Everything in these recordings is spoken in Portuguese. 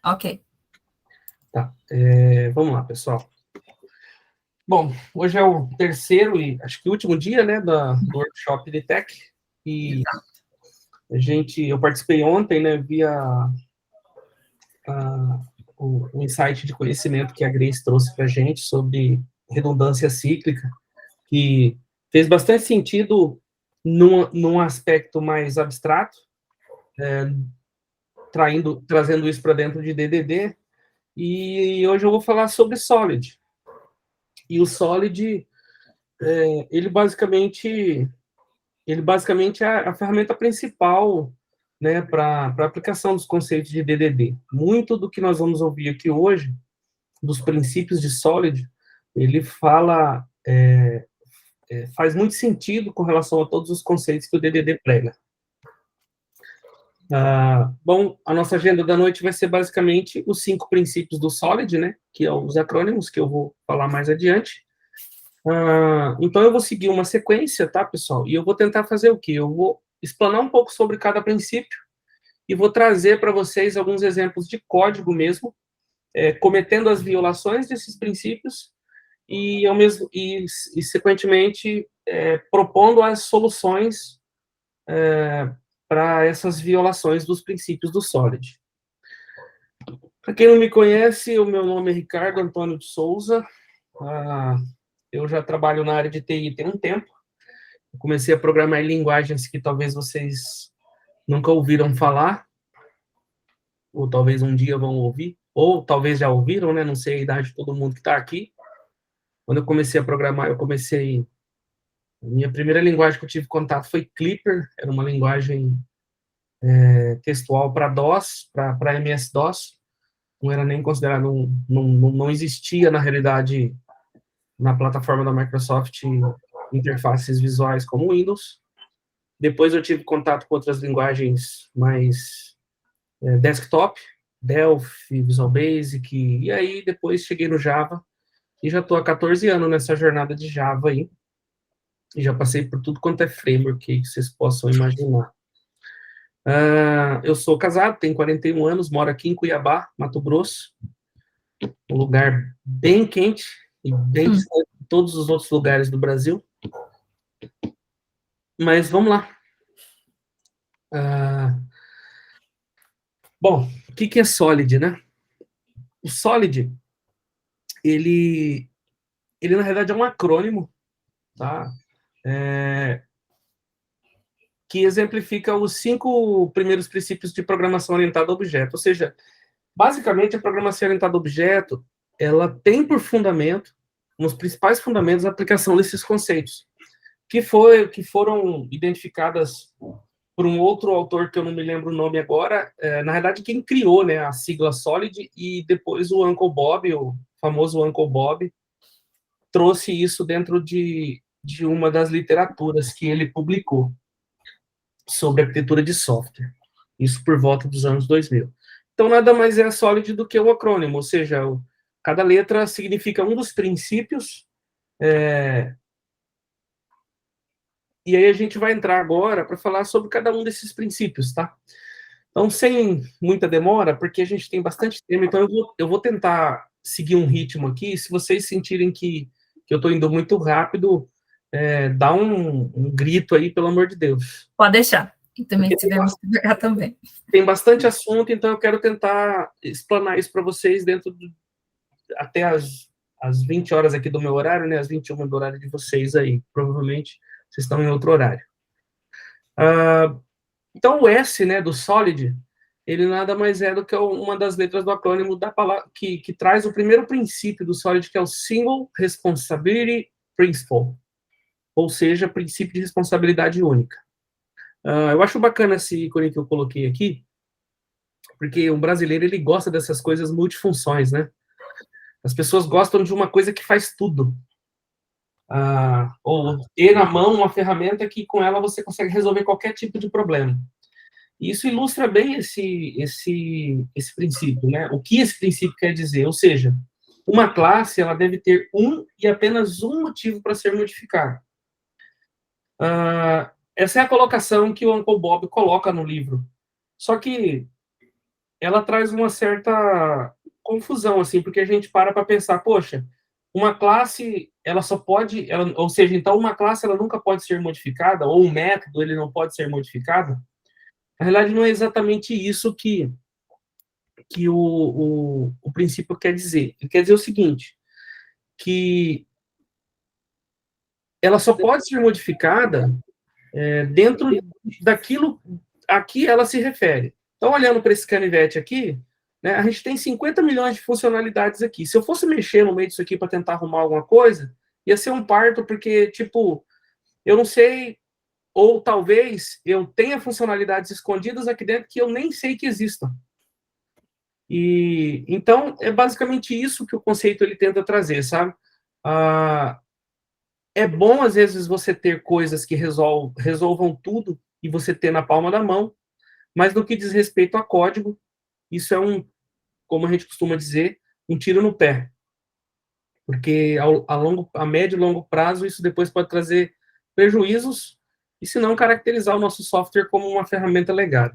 Ok. Tá. Vamos lá, pessoal. Bom, hoje é o terceiro e acho que último dia, né, do workshop de Tech. E eu participei ontem, né, via o insight de conhecimento que a Grace trouxe para a gente sobre redundância cíclica, que fez bastante sentido num aspecto mais abstrato, trazendo isso para dentro de DDD. E hoje eu vou falar sobre Solid. E o Solid, ele basicamente é a ferramenta principal, né, para a aplicação dos conceitos de DDD. Muito do que nós vamos ouvir aqui hoje, dos princípios de Solid, ele faz muito sentido com relação a todos os conceitos que o DDD prega. Bom, a nossa agenda da noite vai ser basicamente os 5 princípios do Solid, né, que são os acrônimos, que eu vou falar mais adiante. Então, eu vou seguir uma sequência, tá, pessoal? E eu vou tentar fazer o quê? Eu vou explanar um pouco sobre cada princípio e vou trazer para vocês alguns exemplos de código mesmo, cometendo as violações desses princípios e sequentemente, propondo as soluções para essas violações dos princípios do Solid. Para quem não me conhece, o meu nome é Ricardo Antônio de Souza. Eu já trabalho na área de TI tem um tempo. Eu comecei a programar em linguagens que talvez vocês nunca ouviram falar, ou talvez um dia vão ouvir, ou talvez já ouviram, né? Não sei a idade de todo mundo que está aqui. Quando eu comecei a programar, a minha primeira linguagem que eu tive contato foi Clipper, era uma linguagem textual para DOS, para MS-DOS, não era nem considerado, não existia, na realidade, na plataforma da Microsoft, interfaces visuais como Windows. Depois eu tive contato com outras linguagens mais desktop, Delphi, Visual Basic, e aí depois cheguei no Java, e já estou há 14 anos nessa jornada de Java aí, e já passei por tudo quanto é framework que vocês possam imaginar. Eu sou casado, tenho 41 anos, moro aqui em Cuiabá, Mato Grosso, um lugar bem quente e bem distante de todos os outros lugares do Brasil. Mas vamos lá. Bom, o que é Solid, né? O Solid, ele na realidade é um acrônimo, tá? Que exemplifica os 5 primeiros princípios de programação orientada a objeto. Ou seja, basicamente, a programação orientada a objeto, ela tem por fundamento, nos principais fundamentos, a aplicação desses conceitos, que foram identificadas por um outro autor, que eu não me lembro o nome agora, na verdade, quem criou, né, a sigla Solid, e depois o Uncle Bob, o famoso Uncle Bob, trouxe isso dentro de uma das literaturas que ele publicou sobre arquitetura de software. Isso por volta dos anos 2000. Então, nada mais é Solid do que o acrônimo, ou seja, cada letra significa um dos princípios, e aí a gente vai entrar agora para falar sobre cada um desses princípios, tá? Então, sem muita demora, porque a gente tem bastante tempo, então eu vou tentar seguir um ritmo aqui. Se vocês sentirem que eu estou indo muito rápido, dá um grito aí, pelo amor de Deus. Pode deixar. E também tivemos que pegar também. Tem bastante assunto, então eu quero tentar explanar isso para vocês até as 20 horas aqui do meu horário, né? As 21 do horário de vocês aí. Provavelmente vocês estão em outro horário. Então, o S, né, do Solid, ele nada mais é do que uma das letras do acrônimo da palavra, que traz o primeiro princípio do Solid, que é o Single Responsibility Principle, ou seja, princípio de responsabilidade única. Eu acho bacana esse ícone que eu coloquei aqui, porque o brasileiro, ele gosta dessas coisas multifunções, né? As pessoas gostam de uma coisa que faz tudo. Ou ter na mão uma ferramenta que com ela você consegue resolver qualquer tipo de problema. E isso ilustra bem esse princípio, né? O que esse princípio quer dizer? Ou seja, uma classe ela deve ter um e apenas um motivo para ser modificada. Essa é a colocação que o Uncle Bob coloca no livro. Só que ela traz uma certa confusão, assim, porque a gente para pensar, poxa, uma classe, ela só pode, ou seja, então uma classe ela nunca pode ser modificada, ou um método ele não pode ser modificado. Na realidade, não é exatamente isso que o princípio quer dizer. Ele quer dizer o seguinte, que ela só pode ser modificada dentro daquilo a que ela se refere. Então, olhando para esse canivete aqui, né, a gente tem 50 milhões de funcionalidades aqui. Se eu fosse mexer no meio disso aqui para tentar arrumar alguma coisa, ia ser um parto, porque, tipo, eu não sei, ou talvez eu tenha funcionalidades escondidas aqui dentro que eu nem sei que existam. E então é basicamente isso que o conceito ele tenta trazer, sabe? É bom às vezes você ter coisas que resolvam tudo e você ter na palma da mão, mas no que diz respeito a código, isso é como a gente costuma dizer, um tiro no pé, porque a médio e longo prazo isso depois pode trazer prejuízos e se não caracterizar o nosso software como uma ferramenta legada.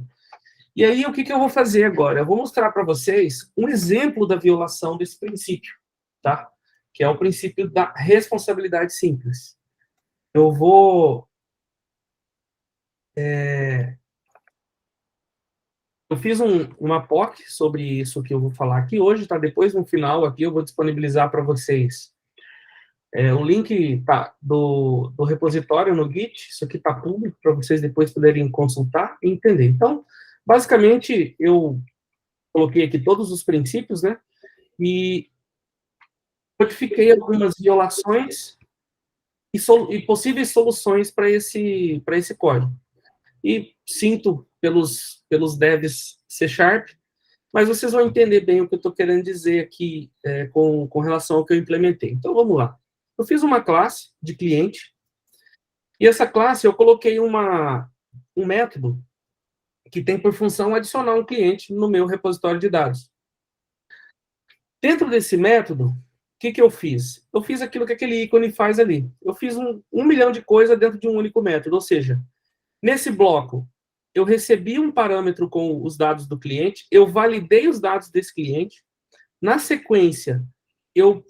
E aí, o que eu vou fazer agora? Eu vou mostrar para vocês um exemplo da violação desse princípio, tá? Que é o princípio da responsabilidade simples. Eu vou... Eu fiz uma POC sobre isso que eu vou falar aqui hoje, tá? Depois, no final, aqui, eu vou disponibilizar para vocês o link do repositório no Git. Isso aqui está público, para vocês depois poderem consultar e entender. Então, basicamente, eu coloquei aqui todos os princípios, né? E codifiquei algumas violações e possíveis soluções para esse código. E sinto pelos devs C#, mas vocês vão entender bem o que eu estou querendo dizer aqui com relação ao que eu implementei. Então, vamos lá. Eu fiz uma classe de cliente, e essa classe eu coloquei um método que tem por função adicionar um cliente no meu repositório de dados. Dentro desse método, o que eu fiz? Eu fiz aquilo que aquele ícone faz ali. Eu fiz um milhão de coisas dentro de um único método, ou seja, nesse bloco, eu recebi um parâmetro com os dados do cliente, eu validei os dados desse cliente, na sequência, eu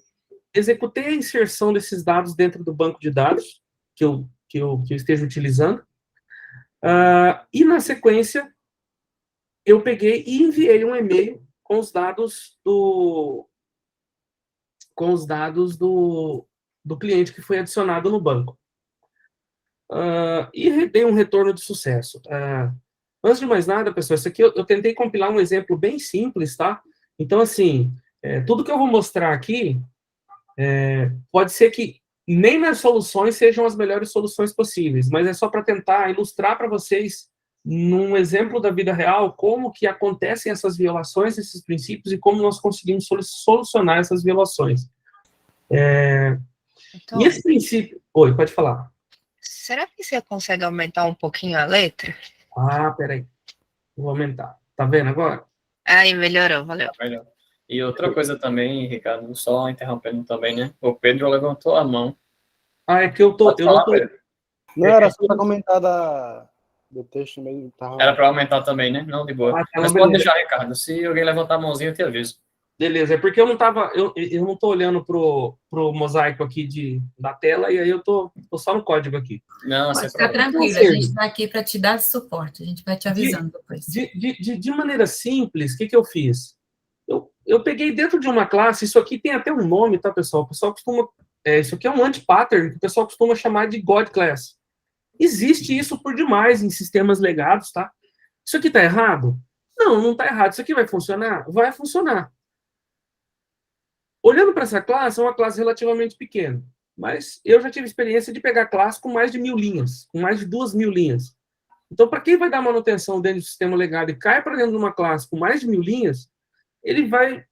executei a inserção desses dados dentro do banco de dados que eu esteja utilizando, e na sequência, eu peguei e enviei um e-mail com os dados do cliente que foi adicionado no banco. E dei um retorno de sucesso. Antes de mais nada, pessoal, isso aqui eu tentei compilar um exemplo bem simples, tá? Então, assim, tudo que eu vou mostrar aqui, pode ser que nem nas soluções sejam as melhores soluções possíveis, mas é só para tentar ilustrar para vocês, num exemplo da vida real, como que acontecem essas violações desses princípios e como nós conseguimos solucionar essas violações. Então, E esse princípio... Oi, pode falar. será que você consegue aumentar um pouquinho a letra? Peraí. Vou aumentar. Tá vendo agora? Aí, melhorou, valeu. Melhor. E outra coisa também, Ricardo, só interrompendo também, né? O Pedro levantou a mão. É que eu não tô... Pedro. Não, era só para comentar do texto mesmo. Era para aumentar também, né? Não, de boa. Mas pode deixar, Ricardo. Se alguém levantar a mãozinha, eu te aviso. Beleza, é porque eu não tô olhando pro mosaico aqui da tela, e aí eu tô só no código aqui. Não, Pode sem ficar problema. tranquilo, a gente está aqui para te dar suporte, a gente vai te avisando depois. De maneira simples, o que eu fiz? Eu peguei dentro de uma classe, isso aqui tem até um nome, tá, pessoal? O pessoal costuma... isso aqui é um anti-pattern, que o pessoal costuma chamar de God Class. Existe isso por demais em sistemas legados, tá? Isso aqui tá errado? Não, não tá errado. Isso aqui vai funcionar? Vai funcionar. Olhando para essa classe, é uma classe relativamente pequena, mas eu já tive experiência de pegar classe com mais de 1000 linhas, com mais de 2000 linhas. Então, para quem vai dar manutenção dentro do sistema legado e cai para dentro de uma classe com mais de 1000 linhas, ele vai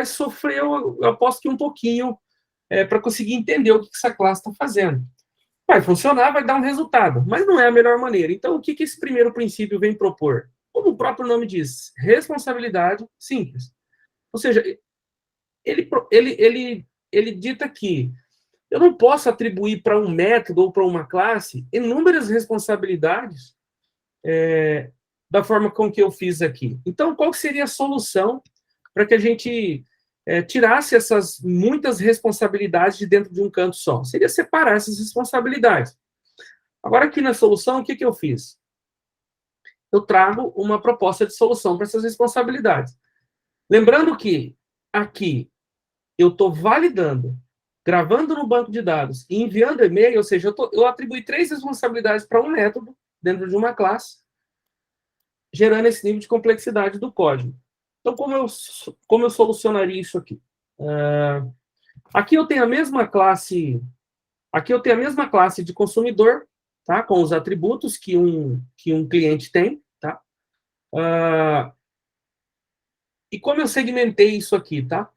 sofrer, eu aposto que um pouquinho, para conseguir entender o que essa classe está fazendo. Vai funcionar, vai dar um resultado, mas não é a melhor maneira. Então, o que esse primeiro princípio vem propor? Como o próprio nome diz, responsabilidade simples. Ou seja, ele dita que eu não posso atribuir para um método ou para uma classe inúmeras responsabilidades da forma com que eu fiz aqui. Então, qual seria a solução para que a gente tirasse essas muitas responsabilidades de dentro de um canto só? Seria separar essas responsabilidades. Agora, aqui na solução, o que eu fiz? Eu trago uma proposta de solução para essas responsabilidades. Lembrando que aqui eu estou validando, gravando no banco de dados e enviando e-mail, ou seja, eu atribuí 3 responsabilidades para um método dentro de uma classe, gerando esse nível de complexidade do código. Então, como eu solucionaria isso aqui? Aqui eu tenho a mesma classe de consumidor, tá? Com os atributos que um cliente tem, tá? E como eu segmentei isso aqui, tá?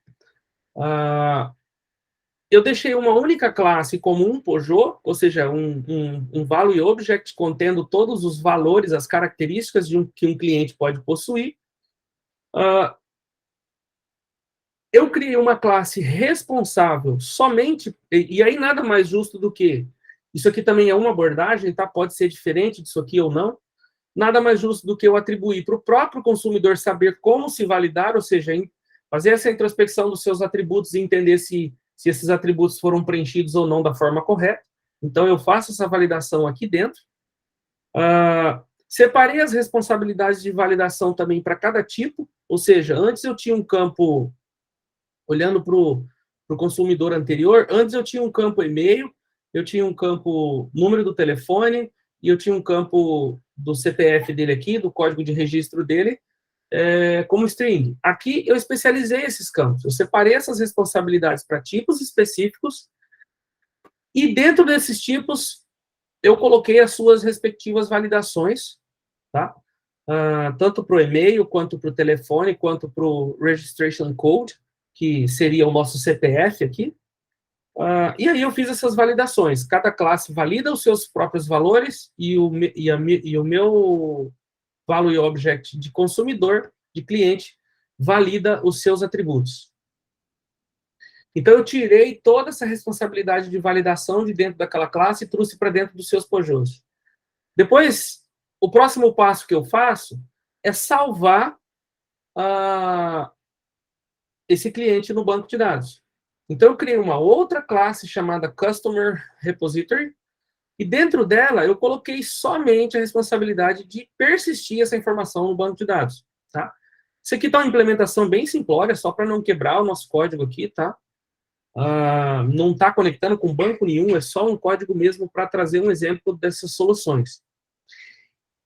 Eu deixei uma única classe como um POJO, ou seja, um value object contendo todos os valores, as características que um cliente pode possuir. Eu criei uma classe responsável somente, e aí nada mais justo do que, isso aqui também é uma abordagem, tá? Pode ser diferente disso aqui ou não, nada mais justo do que eu atribuir para o próprio consumidor saber como se validar, ou seja, fazer essa introspecção dos seus atributos e entender se esses atributos foram preenchidos ou não da forma correta. Então, eu faço essa validação aqui dentro. Separei as responsabilidades de validação também para cada tipo, ou seja, antes eu tinha um campo, olhando para o consumidor anterior, antes eu tinha um campo e-mail, eu tinha um campo número do telefone, e eu tinha um campo do CPF dele aqui, do código de registro dele, como string. Aqui eu especializei esses campos, eu separei essas responsabilidades para tipos específicos, e dentro desses tipos eu coloquei as suas respectivas validações, tá? Tanto para o e-mail, quanto para o telefone, quanto para o registration code, que seria o nosso CPF aqui. E aí eu fiz essas validações. Cada classe valida os seus próprios valores e o meu value object de consumidor, de cliente, valida os seus atributos. Então, eu tirei toda essa responsabilidade de validação de dentro daquela classe e trouxe para dentro dos seus POJOs. Depois, o próximo passo que eu faço é salvar esse cliente no banco de dados. Então, eu criei uma outra classe chamada Customer Repository, e dentro dela eu coloquei somente a responsabilidade de persistir essa informação no banco de dados, tá? Isso aqui está uma implementação bem simplória, só para não quebrar o nosso código aqui, tá? Não está conectando com banco nenhum, é só um código mesmo para trazer um exemplo dessas soluções.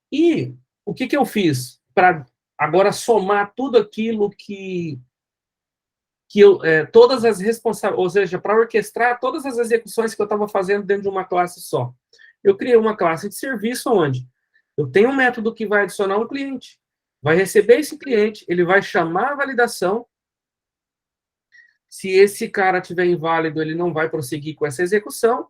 E o que eu fiz para agora somar tudo aquilo todas as responsabilidades, ou seja, para orquestrar todas as execuções que eu estava fazendo dentro de uma classe só. Eu criei uma classe de serviço onde eu tenho um método que vai adicionar um cliente, vai receber esse cliente, ele vai chamar a validação. Se esse cara estiver inválido, ele não vai prosseguir com essa execução.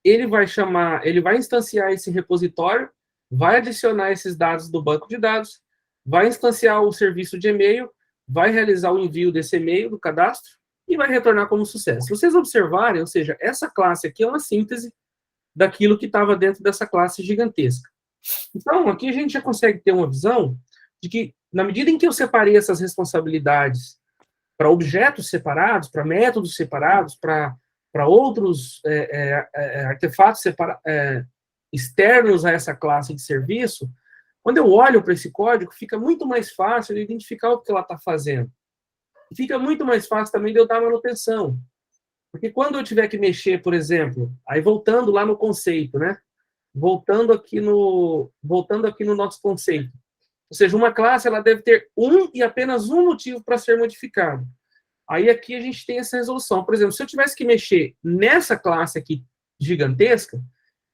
Ele vai instanciar esse repositório, vai adicionar esses dados do banco de dados, vai instanciar o serviço de e-mail, vai realizar o envio desse e-mail do cadastro e vai retornar como sucesso. Se vocês observarem, ou seja, essa classe aqui é uma síntese daquilo que estava dentro dessa classe gigantesca. Então, aqui a gente já consegue ter uma visão de que, na medida em que eu separei essas responsabilidades para objetos separados, para métodos separados, para outros artefatos externos a essa classe de serviço, quando eu olho para esse código, fica muito mais fácil de identificar o que ela está fazendo. E fica muito mais fácil também de eu dar manutenção. Porque quando eu tiver que mexer, por exemplo, aí voltando lá no conceito, né? Voltando aqui no nosso conceito. Ou seja, uma classe ela deve ter um e apenas um motivo para ser modificado. Aí aqui a gente tem essa resolução. Por exemplo, se eu tivesse que mexer nessa classe aqui gigantesca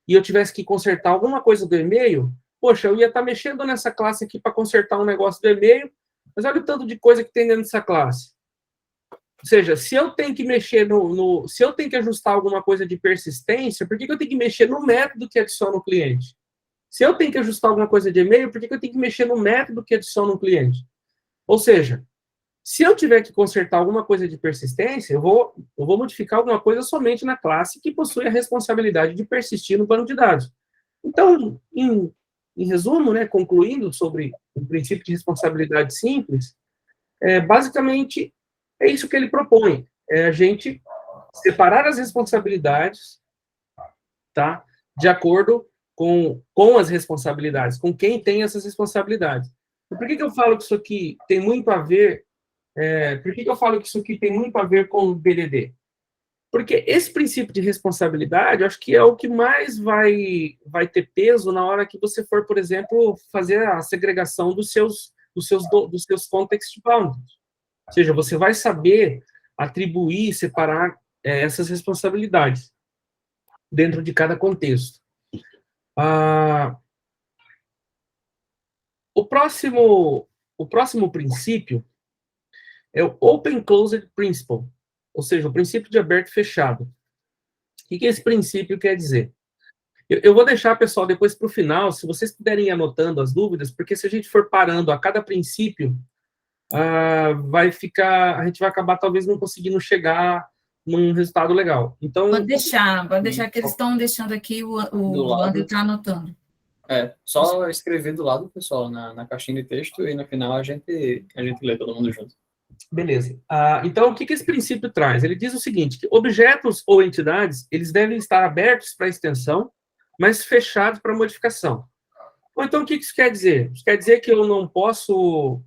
e eu tivesse que consertar alguma coisa do e-mail, poxa, eu ia estar mexendo nessa classe aqui para consertar um negócio do e-mail, mas olha o tanto de coisa que tem dentro dessa classe. Ou seja, se eu tenho que mexer se eu tenho que ajustar alguma coisa de persistência, por que eu tenho que mexer no método que adiciona o cliente? Se eu tenho que ajustar alguma coisa de e-mail, por que eu tenho que mexer no método que adiciona o cliente? Ou seja, se eu tiver que consertar alguma coisa de persistência, eu vou modificar alguma coisa somente na classe que possui a responsabilidade de persistir no banco de dados. Então, em em resumo, né, concluindo sobre o princípio de responsabilidade simples, basicamente é isso que ele propõe, é a gente separar as responsabilidades, tá, de acordo com as responsabilidades, com quem tem essas responsabilidades. E por que eu falo que isso aqui tem muito a ver, por que eu falo que isso aqui tem muito a ver com o BDD? Porque esse princípio de responsabilidade, eu acho que é o que mais vai ter peso na hora que você for, por exemplo, fazer a segregação dos seus context boundaries. Ou seja, você vai saber atribuir, separar essas responsabilidades dentro de cada contexto. O próximo princípio é o Open Closed Principle, ou seja, o princípio de aberto e fechado. O que esse princípio quer dizer? Eu vou deixar, pessoal, depois para o final, se vocês puderem ir anotando as dúvidas, porque se a gente for parando a cada princípio, a gente vai acabar talvez não conseguindo chegar num resultado legal. Então, pode deixar que eles estão deixando aqui, o André está anotando. Só escrever do lado, pessoal, na caixinha de texto, e no final a gente lê todo mundo junto. Beleza. Então, o que esse princípio traz? Ele diz o seguinte, que objetos ou entidades, eles devem estar abertos para extensão, mas fechados para modificação. Ou então, o que isso quer dizer? Isso quer dizer que eu não posso...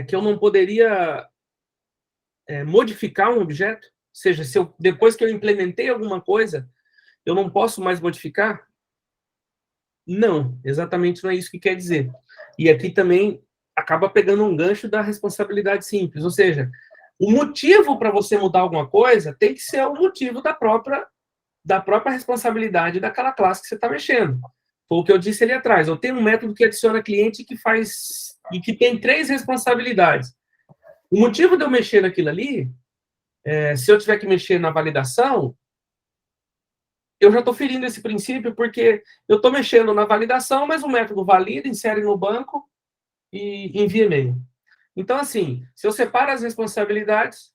que eu não poderia modificar um objeto? Ou seja, depois que eu implementei alguma coisa, eu não posso mais modificar? Não, exatamente não é isso que quer dizer. E aqui também acaba pegando um gancho da responsabilidade simples, ou seja, o motivo para você mudar alguma coisa tem que ser o motivo da própria responsabilidade daquela classe que você está mexendo. Foi o que eu disse ali atrás. Eu tenho um método que adiciona cliente e que tem 3 responsabilidades. O motivo de eu mexer naquilo ali, se eu tiver que mexer na validação, eu já estou ferindo esse princípio, porque eu estou mexendo na validação, mas o método valida, insere no banco e envia e-mail. Então, assim, se eu separo as responsabilidades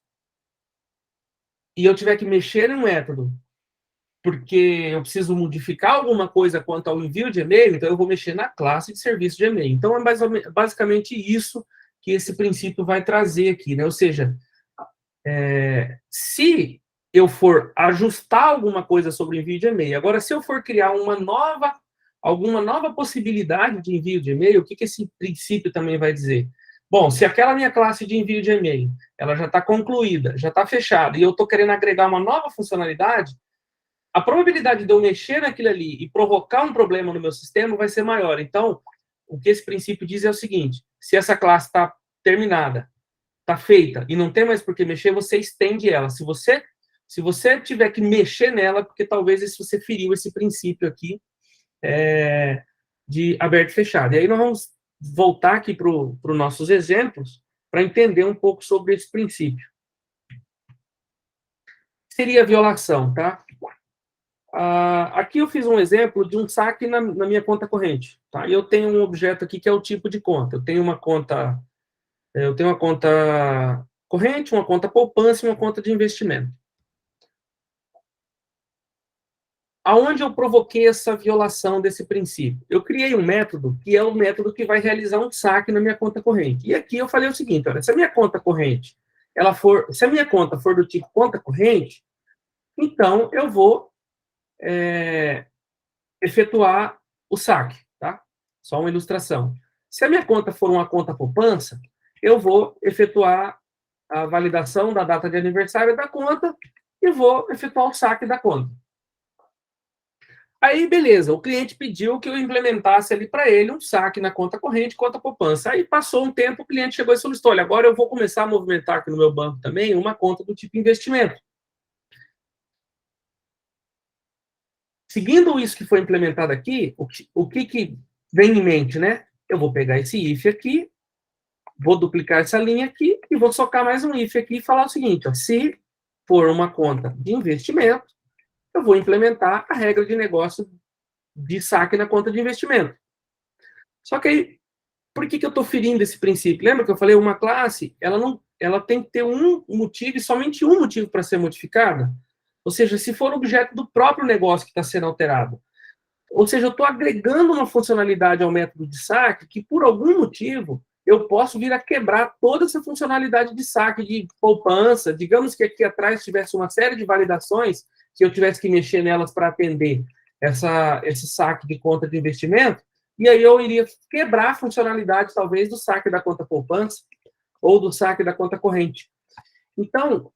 e eu tiver que mexer em um método porque eu preciso modificar alguma coisa quanto ao envio de e-mail, então eu vou mexer na classe de serviço de e-mail. Então, é basicamente isso que esse princípio vai trazer aqui, né? Ou seja, se eu for ajustar alguma coisa sobre envio de e-mail, agora, se eu for criar alguma nova possibilidade de envio de e-mail, o que esse princípio também vai dizer? Bom, se aquela minha classe de envio de e-mail, ela já está concluída, já está fechada, e eu estou querendo agregar uma nova funcionalidade, a probabilidade de eu mexer naquilo ali e provocar um problema no meu sistema vai ser maior. Então, o que esse princípio diz é o seguinte, se essa classe está terminada, está feita, e não tem mais por que mexer, você estende ela. Se você tiver que mexer nela, porque talvez você feriu esse princípio aqui de aberto e fechado. E aí nós vamos voltar aqui para os nossos exemplos para entender um pouco sobre esse princípio. Seria a violação, tá? Aqui eu fiz um exemplo de um saque na minha conta corrente, tá? E eu tenho um objeto aqui que é o tipo de conta. Eu tenho uma conta corrente, uma conta poupança e uma conta de investimento. Aonde eu provoquei essa violação desse princípio? Eu criei um método que é o método que vai realizar um saque na minha conta corrente. E aqui eu falei o seguinte, olha, se a minha conta corrente, se a minha conta for do tipo conta corrente, então eu vou efetuar o saque, tá? Só uma ilustração. Se a minha conta for uma conta poupança, eu vou efetuar a validação da data de aniversário da conta e vou efetuar o saque da conta. Aí, beleza, o cliente pediu que eu implementasse ali para ele um saque na conta corrente, conta poupança. Aí passou um tempo, o cliente chegou e solicitou, olha, agora eu vou começar a movimentar aqui no meu banco também uma conta do tipo investimento. Seguindo isso que foi implementado aqui, o que vem em mente, né? Eu vou pegar esse if aqui, vou duplicar essa linha aqui e vou socar mais um if aqui e falar o seguinte, ó, se for uma conta de investimento, eu vou implementar a regra de negócio de saque na conta de investimento. Só que aí, por que eu estou ferindo esse princípio? Lembra que eu falei, uma classe, ela tem que ter um motivo e somente um motivo para ser modificada? Ou seja, se for objeto do próprio negócio que está sendo alterado. Ou seja, eu estou agregando uma funcionalidade ao método de saque que, por algum motivo, eu posso vir a quebrar toda essa funcionalidade de saque, de poupança. Digamos que aqui atrás tivesse uma série de validações que eu tivesse que mexer nelas para atender esse saque de conta de investimento, e aí eu iria quebrar a funcionalidade, talvez, do saque da conta poupança ou do saque da conta corrente. Então,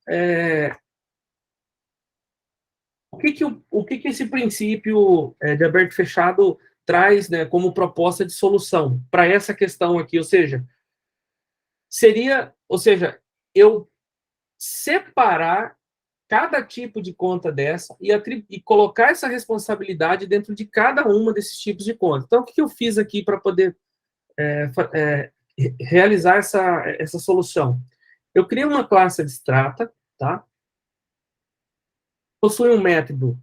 o que esse princípio de aberto e fechado traz, né, como proposta de solução para essa questão aqui? Ou seja, eu separar cada tipo de conta dessa e colocar essa responsabilidade dentro de cada uma desses tipos de conta. Então, o que eu fiz aqui para poder realizar essa solução? Eu criei uma classe abstrata, tá? Possui um método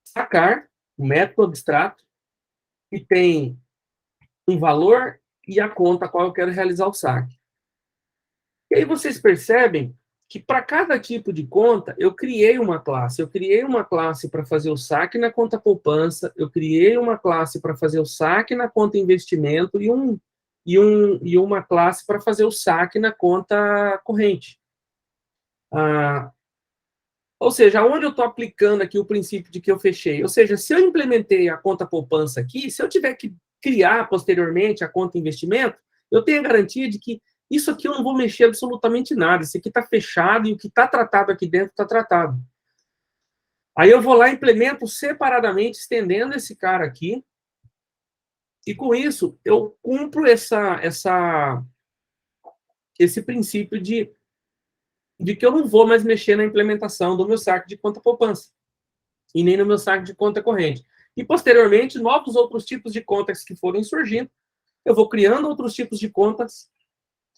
sacar, um método abstrato, que tem um valor e a conta a qual eu quero realizar o saque. E aí vocês percebem que para cada tipo de conta, eu criei uma classe. Eu criei uma classe para fazer o saque na conta poupança, eu criei uma classe para fazer o saque na conta investimento e uma classe para fazer o saque na conta corrente. Ou seja, onde eu estou aplicando aqui o princípio de que eu fechei? Ou seja, se eu implementei a conta poupança aqui, se eu tiver que criar posteriormente a conta investimento, eu tenho a garantia de que isso aqui eu não vou mexer absolutamente nada. Isso aqui está fechado e o que está tratado aqui dentro está tratado. Aí eu vou lá e implemento separadamente, estendendo esse cara aqui. E com isso, eu cumpro esse princípio de que eu não vou mais mexer na implementação do meu saque de conta poupança. E nem no meu saque de conta corrente. E, posteriormente, novos outros tipos de contas que forem surgindo, eu vou criando outros tipos de contas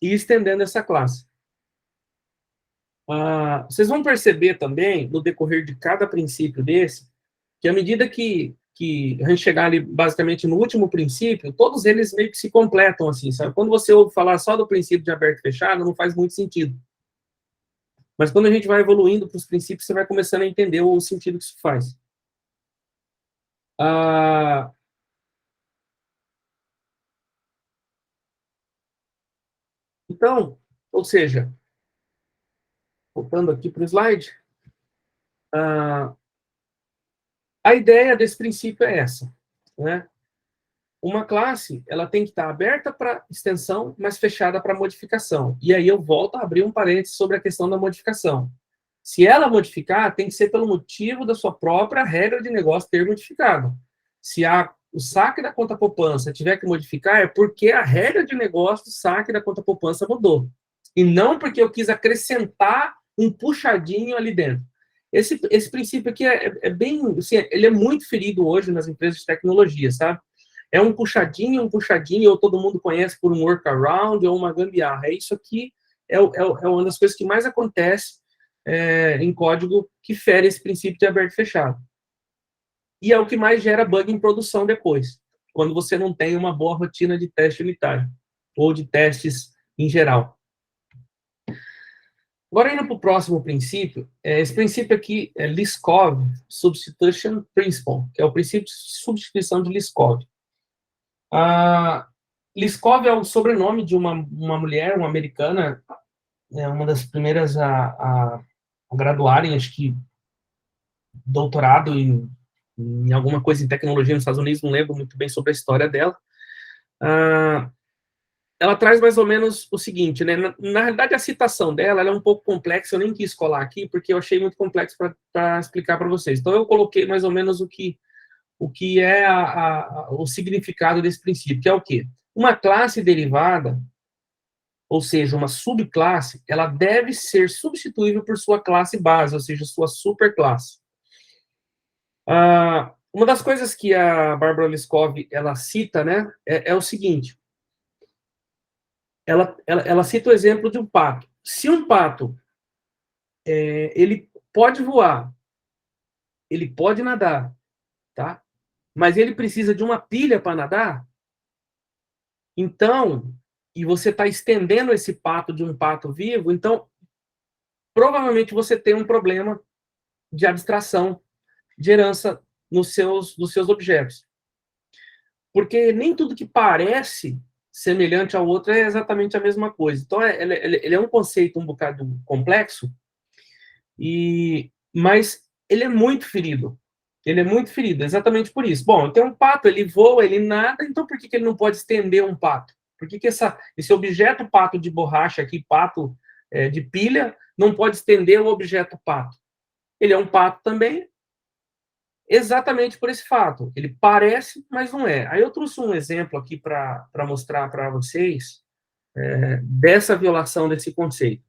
e estendendo essa classe. Vocês vão perceber também, no decorrer de cada princípio desse, que à medida que a gente chegar ali, basicamente, no último princípio, todos eles meio que se completam, assim, sabe? Quando você ouve falar só do princípio de aberto e fechado, não faz muito sentido. Mas quando a gente vai evoluindo para os princípios, você vai começando a entender o sentido que isso faz. Então, ou seja, voltando aqui para o slide, a ideia desse princípio é essa, né? Uma classe, ela tem que estar aberta para extensão, mas fechada para modificação. E aí eu volto a abrir um parênteses sobre a questão da modificação. Se ela modificar, tem que ser pelo motivo da sua própria regra de negócio ter modificado. Se o saque da conta poupança tiver que modificar, é porque a regra de negócio do saque da conta poupança mudou. E não porque eu quis acrescentar um puxadinho ali dentro. Esse princípio aqui é bem... Assim, ele é muito ferido hoje nas empresas de tecnologia, sabe? É um puxadinho, ou todo mundo conhece por um workaround, ou uma gambiarra. Isso aqui é uma das coisas que mais acontece em código que fere esse princípio de aberto e fechado. E é o que mais gera bug em produção depois, quando você não tem uma boa rotina de teste unitário, ou de testes em geral. Agora, indo para o próximo princípio, esse princípio aqui é Liskov Substitution Principle, que é o princípio de substituição de Liskov. Liskov é o sobrenome de uma mulher, uma americana, uma das primeiras a graduarem, acho que doutorado em alguma coisa em tecnologia nos Estados Unidos, não lembro muito bem sobre a história dela. Ela traz mais ou menos o seguinte, né? Na realidade, a citação dela ela é um pouco complexa, eu nem quis colar aqui, porque eu achei muito complexo para explicar para vocês. Então, eu coloquei mais ou menos o que é o significado desse princípio, que é o quê? Uma classe derivada, ou seja, uma subclasse, ela deve ser substituível por sua classe base, ou seja, sua superclasse. Uma das coisas que a Barbara Liskov ela cita, né, é o seguinte. Ela cita o exemplo de um pato. Se um pato ele pode voar, ele pode nadar, tá? Mas ele precisa de uma pilha para nadar, então, e você está estendendo esse pato de um pato vivo, então, provavelmente você tem um problema de abstração, de herança nos seus objetos. Porque nem tudo que parece semelhante ao outro é exatamente a mesma coisa. Então, ele é um conceito um bocado complexo, mas ele é muito ferido. Ele é muito ferido, exatamente por isso. Bom, tem um pato, ele voa, ele nada, então por que ele não pode estender um pato? Por que esse objeto pato de borracha aqui, pato de pilha, não pode estender o objeto pato? Ele é um pato também, exatamente por esse fato. Ele parece, mas não é. Aí eu trouxe um exemplo aqui para mostrar para vocês dessa violação desse conceito.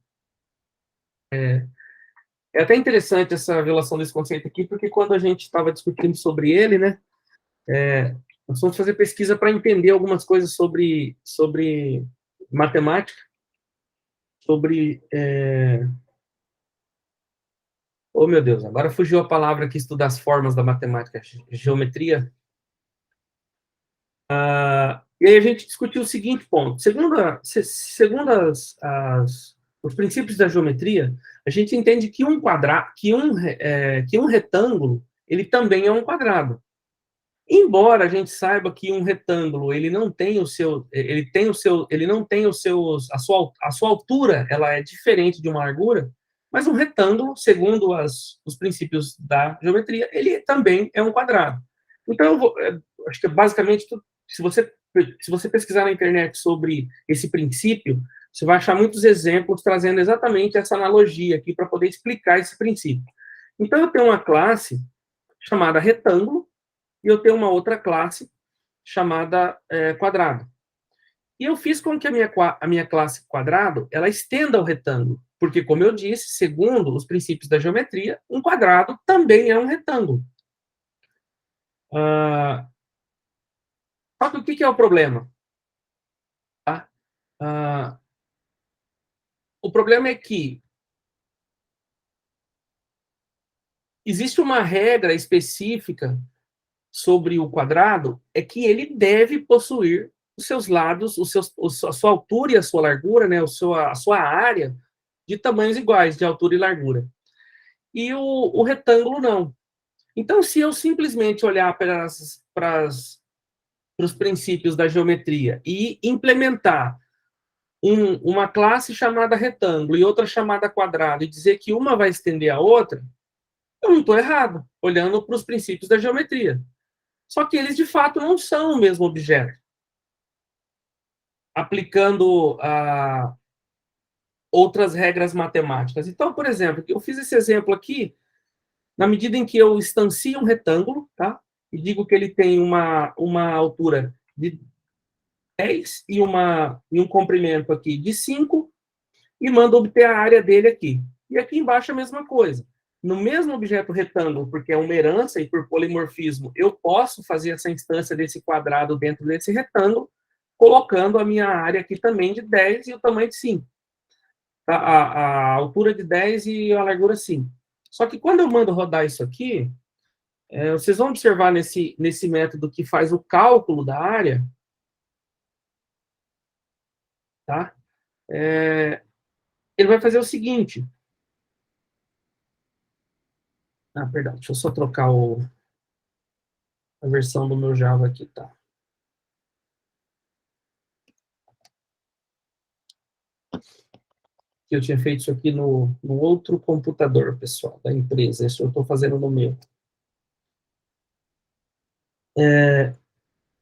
É até interessante essa violação desse conceito aqui, porque quando a gente estava discutindo sobre ele, né, nós fomos fazer pesquisa para entender algumas coisas sobre matemática, sobre... Oh, meu Deus, agora fugiu a palavra aqui, estudar as formas da matemática, geometria. E aí a gente discutiu o seguinte ponto. Segundo os princípios da geometria, a gente entende que um retângulo, ele também é um quadrado. Embora a gente saiba que um retângulo, ele não tem a sua altura, ela é diferente de uma largura, mas um retângulo, segundo os princípios da geometria, ele também é um quadrado. Então, acho que basicamente, se você pesquisar na internet sobre esse princípio, você vai achar muitos exemplos trazendo exatamente essa analogia aqui para poder explicar esse princípio. Então, eu tenho uma classe chamada retângulo e eu tenho uma outra classe chamada quadrado. E eu fiz com que a minha classe quadrado, ela estenda o retângulo, porque, como eu disse, segundo os princípios da geometria, um quadrado também é um retângulo. Só que o que é o problema? Tá? O problema é que existe uma regra específica sobre o quadrado, é que ele deve possuir os seus lados, a sua altura e a sua largura, né, a sua área, de tamanhos iguais, de altura e largura. E o retângulo não. Então, se eu simplesmente olhar para os princípios da geometria e implementar uma classe chamada retângulo e outra chamada quadrado e dizer que uma vai estender a outra, eu não estou errado, olhando para os princípios da geometria. Só que eles, de fato, não são o mesmo objeto. Aplicando outras regras matemáticas. Então, por exemplo, eu fiz esse exemplo aqui, na medida em que eu instancio um retângulo, tá? E digo que ele tem uma altura de 10 e um comprimento aqui de 5, e mando obter a área dele aqui. E aqui embaixo a mesma coisa. No mesmo objeto retângulo, porque é uma herança e por polimorfismo, eu posso fazer essa instância desse quadrado dentro desse retângulo, colocando a minha área aqui também de 10 e o tamanho de 5. A altura de 10 e a largura 5. Só que quando eu mando rodar isso aqui, vocês vão observar nesse método que faz o cálculo da área, tá? Ele vai fazer o seguinte. Perdão, deixa eu só trocar a versão do meu Java aqui, tá? Eu tinha feito isso aqui no outro computador, pessoal, da empresa. Isso eu estou fazendo no meu.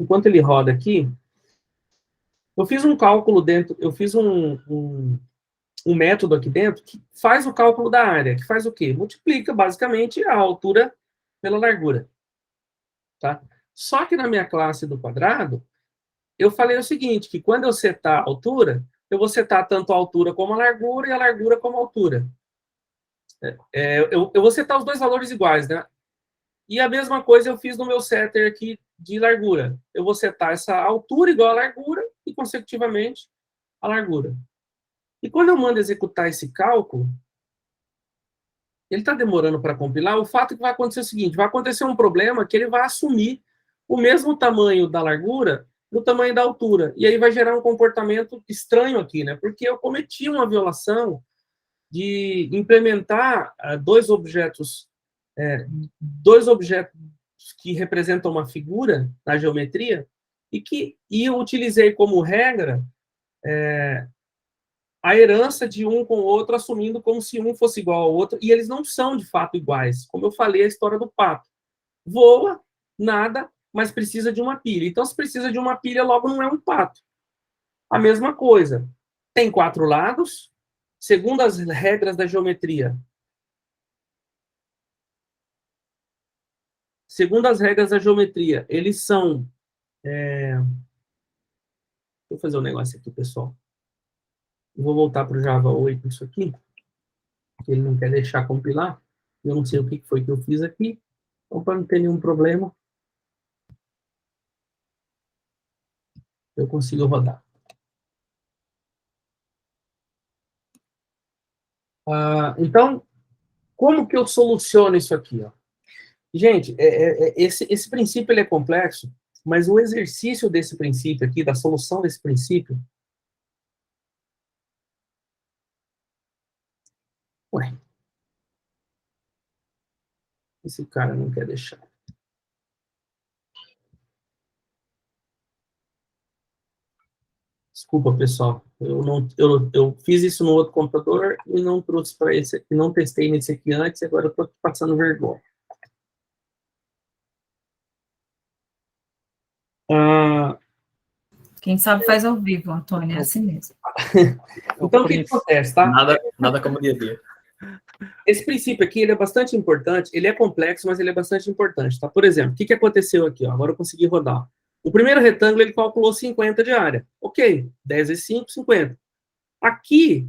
Enquanto ele roda aqui, eu fiz um cálculo dentro, eu fiz um método aqui dentro que faz o cálculo da área, que faz o quê? Multiplica, basicamente, a altura pela largura. Tá? Só que na minha classe do quadrado, eu falei o seguinte, que quando eu setar a altura, eu vou setar tanto a altura como a largura e a largura como a altura. Eu vou setar os dois valores iguais, né? E a mesma coisa eu fiz no meu setter aqui de largura. Eu vou setar essa altura igual à largura e, consecutivamente, a largura. E quando eu mando executar esse cálculo, ele está demorando para compilar, o fato é que vai acontecer o seguinte, vai acontecer um problema que ele vai assumir o mesmo tamanho da largura no tamanho da altura. E aí vai gerar um comportamento estranho aqui, né? Porque eu cometi uma violação de implementar dois objetos que representam uma figura na geometria e eu utilizei como regra a herança de um com o outro, assumindo como se um fosse igual ao outro, e eles não são, de fato, iguais. Como eu falei, a história do pato. Voa, nada, mas precisa de uma pilha. Então, se precisa de uma pilha, logo não é um pato. A mesma coisa. Tem 4 lados, segundo as regras da geometria. Segundo as regras da geometria, eles são... Deixa eu fazer um negócio aqui, pessoal. Eu vou voltar para o Java 8, isso aqui, que ele não quer deixar compilar. Eu não sei o que foi que eu fiz aqui. Então, para não ter nenhum problema, eu consigo rodar. Então, como que eu soluciono isso aqui? Ó? Gente, esse princípio ele é complexo, mas o exercício desse princípio aqui, da solução desse princípio... Ué. Esse cara não quer deixar. Desculpa, pessoal. Eu fiz isso no outro computador e não trouxe para esse aqui, não testei nesse aqui antes, agora eu estou passando vergonha. Quem sabe faz ao vivo, Antônio, é assim mesmo. Então, o que acontece, tá? Nada como dia a dia. Esse princípio aqui, ele é bastante importante, ele é complexo, mas ele é bastante importante, tá? Por exemplo, o que aconteceu aqui? Ó? Agora eu consegui rodar. O primeiro retângulo, ele calculou 50 de área. Ok, 10 vezes 5, 50. Aqui,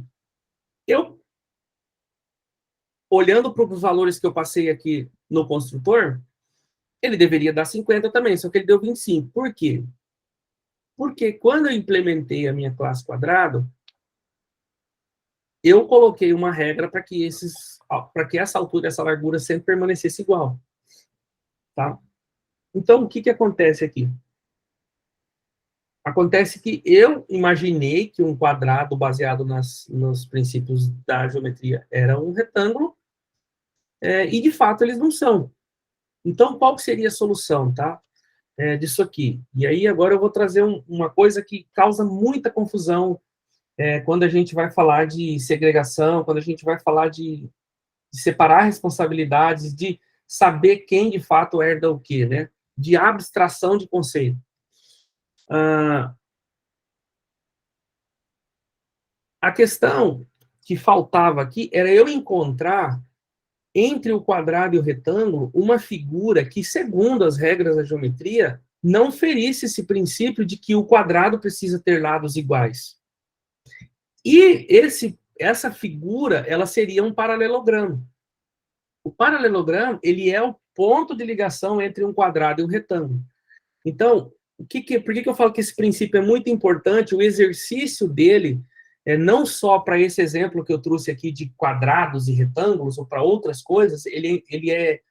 olhando para os valores que eu passei aqui no construtor, ele deveria dar 50 também, só que ele deu 25. Por quê? Porque quando eu implementei a minha classe quadrado, eu coloquei uma regra para que essa altura e essa largura sempre permanecesse igual. Tá? Então, o que acontece aqui? Acontece que eu imaginei que um quadrado baseado nos princípios da geometria era um retângulo, e de fato eles não são. Então, qual seria a solução, tá? Disso aqui? E aí, agora eu vou trazer uma coisa que causa muita confusão quando a gente vai falar de segregação, quando a gente vai falar de separar responsabilidades, de saber quem de fato herda o quê, né? De abstração de conceito. A questão que faltava aqui era eu encontrar, entre o quadrado e o retângulo, uma figura que, segundo as regras da geometria, não ferisse esse princípio de que o quadrado precisa ter lados iguais. E essa figura, ela seria um paralelogramo. O paralelogramo, ele é o ponto de ligação entre um quadrado e um retângulo. Então, por que eu falo que esse princípio é muito importante? O exercício dele, não só para esse exemplo que eu trouxe aqui de quadrados e retângulos, ou para outras coisas, ele é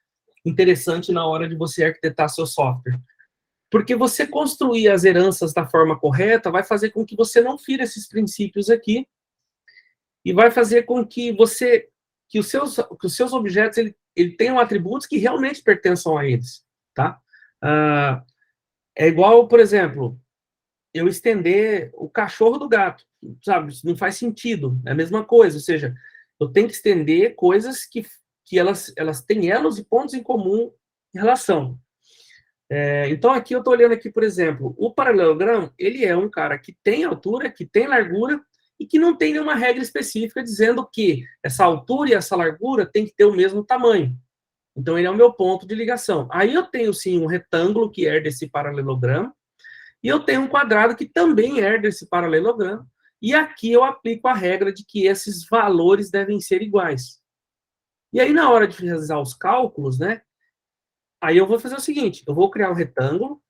interessante na hora de você arquitetar seu software. Porque você construir as heranças da forma correta vai fazer com que você não fira esses princípios aqui e vai fazer com que os seus objetos ele tenham atributos que realmente pertençam a eles, tá? É igual, por exemplo, eu estender o cachorro do gato, sabe? Isso não faz sentido, é a mesma coisa, ou seja, eu tenho que estender coisas que elas têm elos e pontos em comum em relação. Então, aqui eu estou olhando aqui, por exemplo, o paralelogramo, ele é um cara que tem altura, que tem largura, e que não tem nenhuma regra específica dizendo que essa altura e essa largura tem que ter o mesmo tamanho. Então, ele é o meu ponto de ligação. Aí eu tenho, sim, um retângulo que herda esse paralelogramo, e eu tenho um quadrado que também herda esse paralelogramo, e aqui eu aplico a regra de que esses valores devem ser iguais. E aí, na hora de realizar os cálculos, né, aí eu vou fazer o seguinte, eu vou criar um retângulo,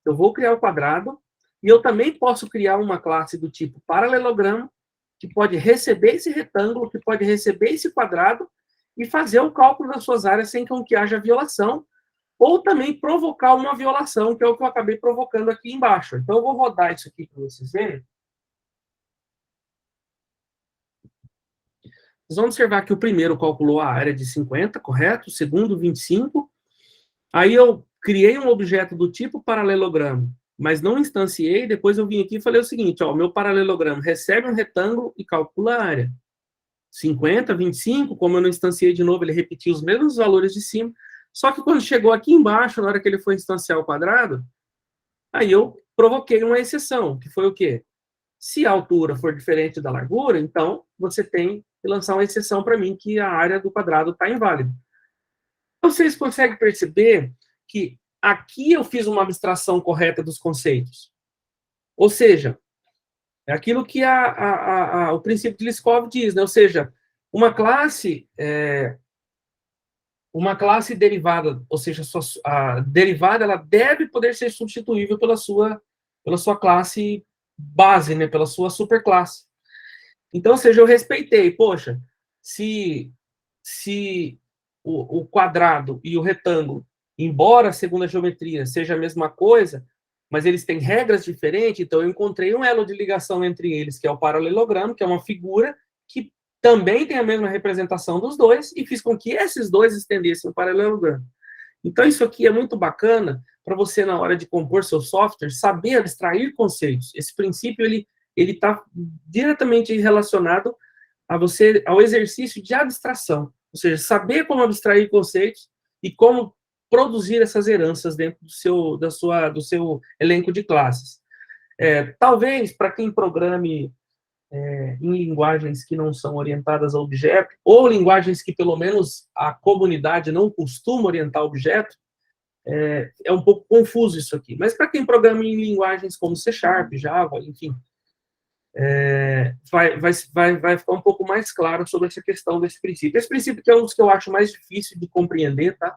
eu vou criar o quadrado, e eu também posso criar uma classe do tipo paralelogramo, que pode receber esse retângulo, que pode receber esse quadrado, e fazer o cálculo das suas áreas sem que haja violação, ou também provocar uma violação, que é o que eu acabei provocando aqui embaixo. Então, eu vou rodar isso aqui para vocês verem. Vocês vão observar que o primeiro calculou a área de 50, correto? O segundo, 25. Aí eu criei um objeto do tipo paralelogramo, mas não instanciei, depois eu vim aqui e falei o seguinte, ó, o meu paralelogramo recebe um retângulo e calcula a área. 50, 25, como eu não instanciei de novo, ele repetiu os mesmos valores de cima, só que quando chegou aqui embaixo, na hora que ele foi instanciar o quadrado, aí eu provoquei uma exceção, que foi o quê? Se a altura for diferente da largura, então você tem que lançar uma exceção para mim que a área do quadrado está inválida. Vocês conseguem perceber que aqui eu fiz uma abstração correta dos conceitos. Ou seja, é aquilo que o princípio de Liskov diz, né? Ou seja, uma classe derivada, ou seja, a derivada ela deve poder ser substituível pela sua classe base, né? Pela sua superclasse. Então, ou seja, eu respeitei, poxa, se o quadrado e o retângulo, embora segundo a geometria seja a mesma coisa, mas eles têm regras diferentes, então eu encontrei um elo de ligação entre eles, que é o paralelogramo, que é uma figura que também tem a mesma representação dos dois, e fiz com que esses dois estendessem o paralelogramo. Então isso aqui é muito bacana para você, na hora de compor seu software, saber abstrair conceitos. Esse princípio, ele está diretamente relacionado ao exercício de abstração, ou seja, saber como abstrair conceitos e como produzir essas heranças dentro do seu elenco de classes. Talvez, para quem programe em linguagens que não são orientadas a objeto, ou linguagens que, pelo menos, a comunidade não costuma orientar a objeto, é um pouco confuso isso aqui. Mas para quem programa em linguagens como C#, Java, enfim, vai ficar um pouco mais claro sobre essa questão desse princípio. Esse princípio que é um dos que eu acho mais difícil de compreender, tá?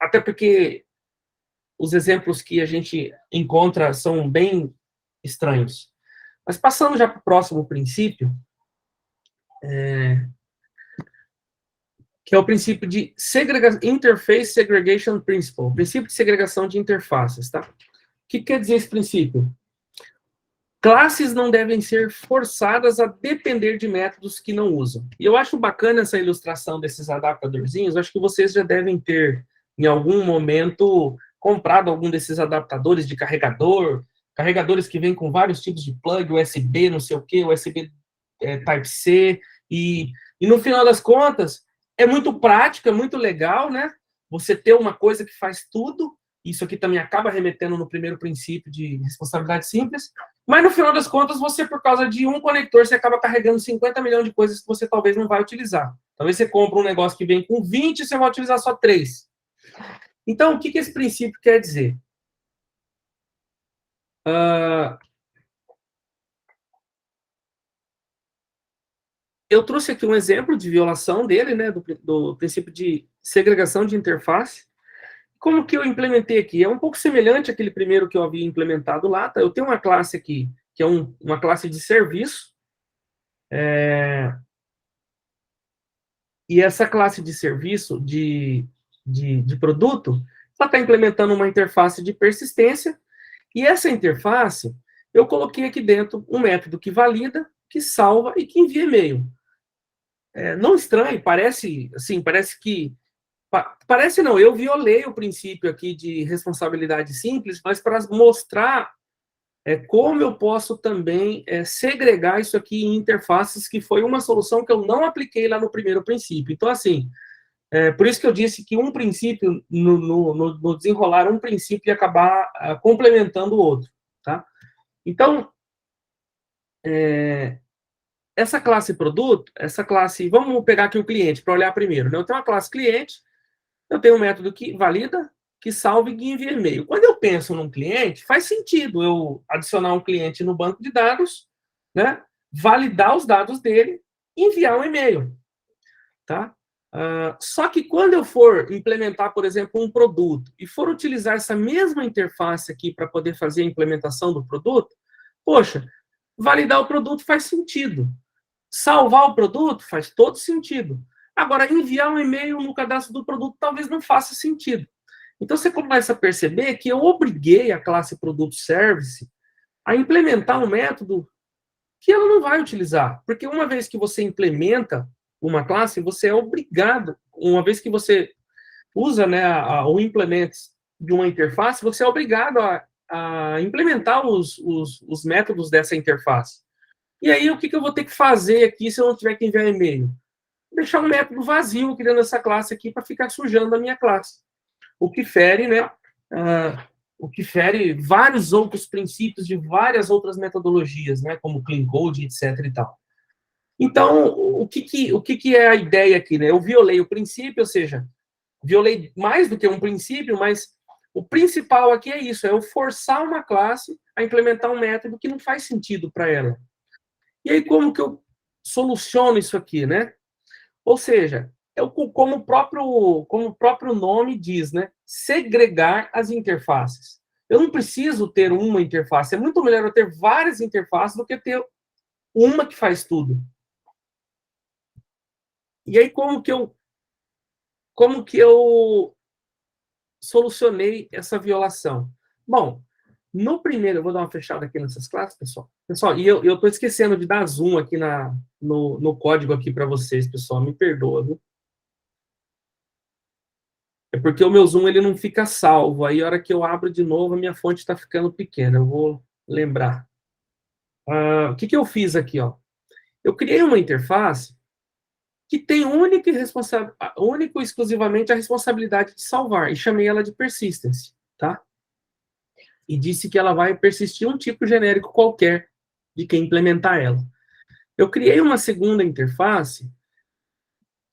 Até porque os exemplos que a gente encontra são bem estranhos. Mas passando já para o próximo princípio, que é o princípio de Interface Segregation Principle, o princípio de segregação de interfaces, tá? O que quer dizer esse princípio? Classes não devem ser forçadas a depender de métodos que não usam. E eu acho bacana essa ilustração desses adaptadorzinhos, acho que vocês já devem ter, em algum momento, comprado algum desses adaptadores de carregadores que vêm com vários tipos de plug, USB, não sei o quê, USB Type-C, e no final das contas, é muito prático, é muito legal, né? Você ter uma coisa que faz tudo, isso aqui também acaba remetendo no primeiro princípio de responsabilidade simples, mas no final das contas, você, por causa de um conector, você acaba carregando 50 milhões de coisas que você talvez não vai utilizar. Talvez você compre um negócio que vem com 20 e você vai utilizar só 3. Então, o que esse princípio quer dizer? Eu trouxe aqui um exemplo de violação dele, né, do princípio de segregação de interface. Como que eu implementei aqui? É um pouco semelhante àquele primeiro que eu havia implementado lá. Tá? Eu tenho uma classe aqui, que é uma classe de serviço. E essa classe de serviço, de produto, ela está implementando uma interface de persistência. E essa interface, eu coloquei aqui dentro um método que valida, que salva e que envia e-mail. Não estranho, parece que... Parece não, eu violei o princípio aqui de responsabilidade simples, mas para mostrar como eu posso também segregar isso aqui em interfaces, que foi uma solução que eu não apliquei lá no primeiro princípio. Então, assim, por isso que eu disse que um princípio, no desenrolar, um princípio ia acabar complementando o outro, tá? Então, essa classe produto, vamos pegar aqui o cliente para olhar primeiro, né? Eu tenho uma classe cliente, eu tenho um método que valida, que salva e que envia e-mail. Quando eu penso num cliente, faz sentido eu adicionar um cliente no banco de dados, né? Validar os dados dele e enviar um e-mail, tá? Só que quando eu for implementar, por exemplo, um produto e for utilizar essa mesma interface aqui para poder fazer a implementação do produto, poxa, validar o produto faz sentido. Salvar o produto faz todo sentido. Agora, enviar um e-mail no cadastro do produto talvez não faça sentido. Então, você começa a perceber que eu obriguei a classe Produto Service a implementar um método que ela não vai utilizar. Porque uma vez que você implementa uma classe, você é obrigado, uma vez que você usa, né, o implement de uma interface, você é obrigado a implementar os métodos dessa interface. E aí, o que eu vou ter que fazer aqui se eu não tiver que enviar e-mail? Deixar um método vazio criando essa classe aqui para ficar sujando a minha classe. O que fere, né, o que fere vários outros princípios de várias outras metodologias, né, como Clean Code, etc. e tal. Então, o que é a ideia aqui, né? Eu violei o princípio, ou seja, violei mais do que um princípio, mas o principal aqui é isso, é eu forçar uma classe a implementar um método que não faz sentido para ela. E aí, como que eu soluciono isso aqui, né? Ou seja, como o próprio nome diz, né? Segregar as interfaces. Eu não preciso ter uma interface. É muito melhor eu ter várias interfaces do que ter uma que faz tudo. E aí, como que eu solucionei essa violação? Bom, no primeiro, eu vou dar uma fechada aqui nessas classes, pessoal. Pessoal, e eu estou esquecendo de dar zoom aqui no código aqui para vocês, pessoal. Me perdoa, viu? É porque o meu zoom ele não fica salvo. Aí, a hora que eu abro de novo, a minha fonte está ficando pequena. Eu vou lembrar. O que eu fiz aqui, ó? Eu criei uma interface que tem única e exclusivamente a responsabilidade de salvar, e chamei ela de persistence, tá? E disse que ela vai persistir um tipo genérico qualquer de quem implementar ela. Eu criei uma segunda interface,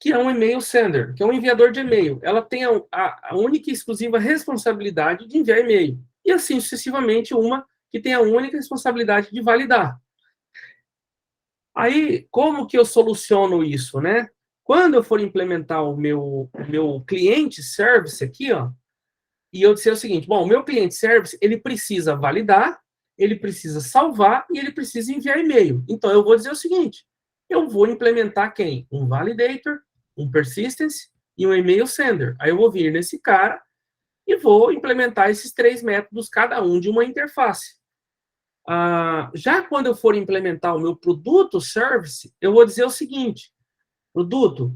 que é um e-mail sender, que é um enviador de e-mail. Ela tem a única e exclusiva responsabilidade de enviar e-mail. E assim, sucessivamente, uma que tem a única responsabilidade de validar. Aí, como que eu soluciono isso, né? Quando eu for implementar o meu cliente service aqui, ó, e eu disser o seguinte, bom, o meu cliente service, ele precisa validar, ele precisa salvar e ele precisa enviar e-mail. Então, eu vou dizer o seguinte, eu vou implementar quem? Um validator, um persistence e um e-mail sender. Aí eu vou vir nesse cara e vou implementar esses 3 métodos, cada um de uma interface. Já quando eu for implementar o meu produto service, eu vou dizer o seguinte, produto,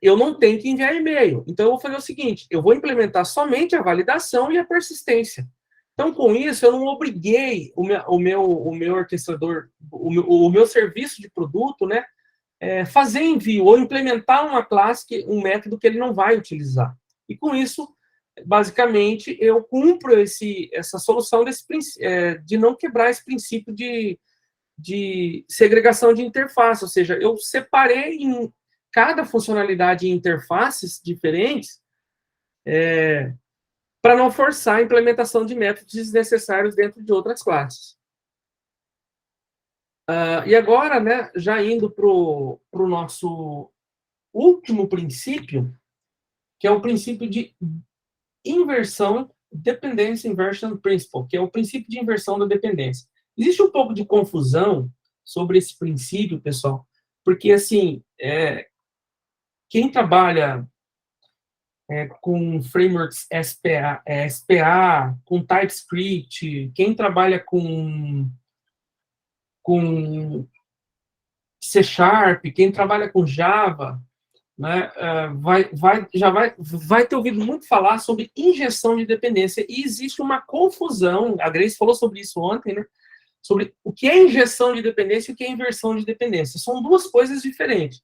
eu não tenho que enviar e-mail. Então, eu vou fazer o seguinte, eu vou implementar somente a validação e a persistência. Então, com isso, eu não obriguei o meu orquestrador, o meu serviço de produto, né, fazer envio ou implementar uma classe, um método que ele não vai utilizar. E com isso, basicamente, eu cumpro essa solução de não quebrar esse princípio de segregação de interface, ou seja, eu separei em cada funcionalidade em interfaces diferentes para não forçar a implementação de métodos desnecessários dentro de outras classes. E agora, né, já indo para o nosso último princípio, que é o princípio de inversão, Dependence Inversion Principle, que é o princípio de inversão da dependência. Existe um pouco de confusão sobre esse princípio, pessoal, porque, assim, quem trabalha com frameworks SPA, com TypeScript, quem trabalha com C Sharp, quem trabalha com Java, né, vai ter ouvido muito falar sobre injeção de dependência, e existe uma confusão, a Grace falou sobre isso ontem, né, sobre o que é injeção de dependência e o que é inversão de dependência. São duas coisas diferentes.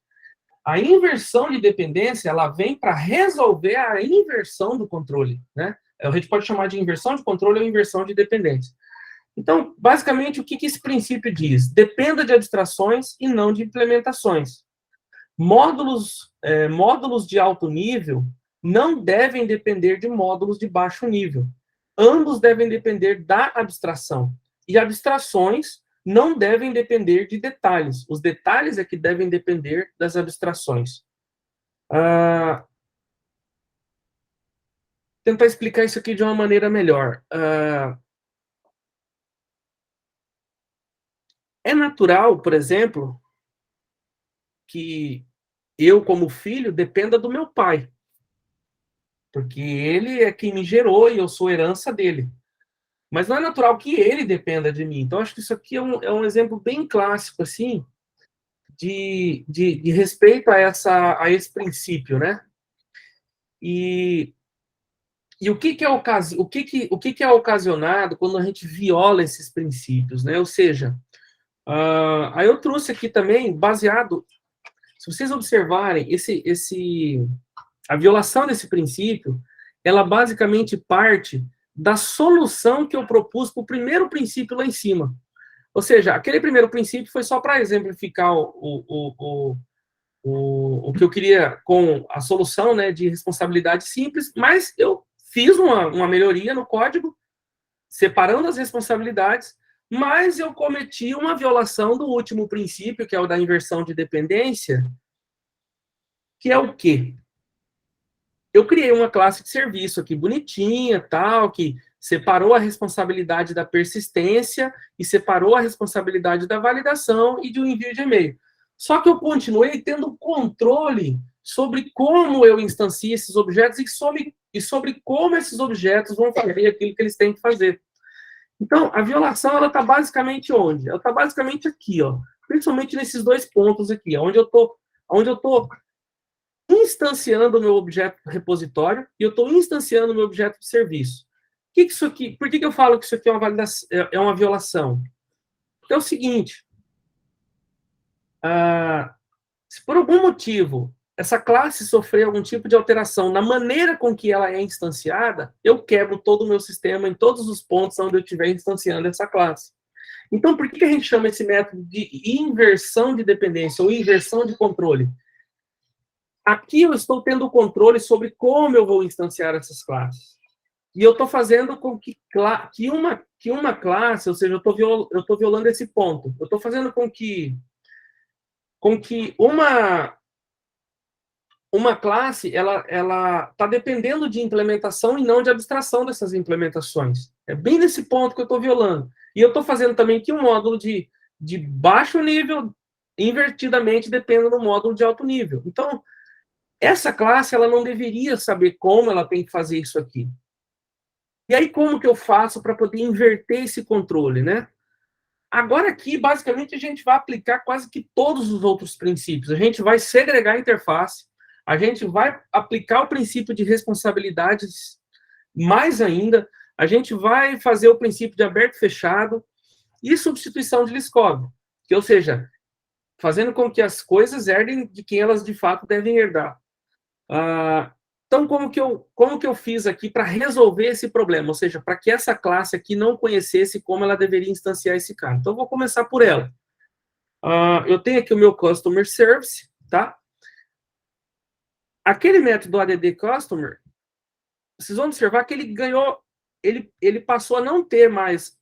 A inversão de dependência, ela vem para resolver a inversão do controle, né? A gente pode chamar de inversão de controle ou inversão de dependência. Então, basicamente, o que esse princípio diz? Dependa de abstrações e não de implementações. Módulos de alto nível não devem depender de módulos de baixo nível. Ambos devem depender da abstração. E abstrações não devem depender de detalhes. Os detalhes é que devem depender das abstrações. Tentar explicar isso aqui de uma maneira melhor. É natural, por exemplo, que eu, como filho, dependa do meu pai. Porque ele é quem me gerou e eu sou herança dele. Mas não é natural que ele dependa de mim. Então, acho que isso aqui é um exemplo bem clássico, assim, de respeito a esse princípio, né? E o que que é ocasionado quando a gente viola esses princípios, né? Ou seja, aí eu trouxe aqui também, baseado, se vocês observarem, a violação desse princípio, ela basicamente parte da solução que eu propus para o primeiro princípio lá em cima. Ou seja, aquele primeiro princípio foi só para exemplificar o que eu queria com a solução, né, de responsabilidade simples, mas eu fiz uma melhoria no código, separando as responsabilidades, mas eu cometi uma violação do último princípio, que é o da inversão de dependência, que é o quê? Eu criei uma classe de serviço aqui bonitinha, tal, que separou a responsabilidade da persistência e separou a responsabilidade da validação e do envio de e-mail. Só que eu continuei tendo controle sobre como eu instancio esses objetos e sobre como esses objetos vão fazer aquilo que eles têm que fazer. Então, a violação, ela está basicamente onde? Ela está basicamente aqui, ó, principalmente nesses dois pontos aqui, onde eu estou instanciando o meu objeto repositório e eu estou instanciando o meu objeto de serviço. Por que eu falo que isso aqui é uma violação? Porque é o seguinte, se por algum motivo essa classe sofrer algum tipo de alteração na maneira com que ela é instanciada, eu quebro todo o meu sistema em todos os pontos onde eu estiver instanciando essa classe. Então, por que a gente chama esse método de inversão de dependência ou inversão de controle? Aqui eu estou tendo controle sobre como eu vou instanciar essas classes. E eu estou fazendo com que uma classe, ou seja, eu estou violando esse ponto. Eu estou fazendo com que uma classe, ela está dependendo de implementação e não de abstração dessas implementações. É bem nesse ponto que eu estou violando. E eu estou fazendo também que um módulo de baixo nível, invertidamente, dependa do módulo de alto nível. Então, essa classe, ela não deveria saber como ela tem que fazer isso aqui. E aí, como que eu faço para poder inverter esse controle, né? Agora aqui, basicamente, a gente vai aplicar quase que todos os outros princípios. A gente vai segregar a interface, a gente vai aplicar o princípio de responsabilidades mais ainda, a gente vai fazer o princípio de aberto e fechado e substituição de Liskov, que, ou seja, fazendo com que as coisas herdem de quem elas de fato devem herdar. Então, como que eu fiz aqui para resolver esse problema? Ou seja, para que essa classe aqui não conhecesse como ela deveria instanciar esse cara. Então, eu vou começar por ela. Eu tenho aqui o meu Customer Service, tá? Aquele método add customer, vocês vão observar que ele ganhou, ele passou a não ter mais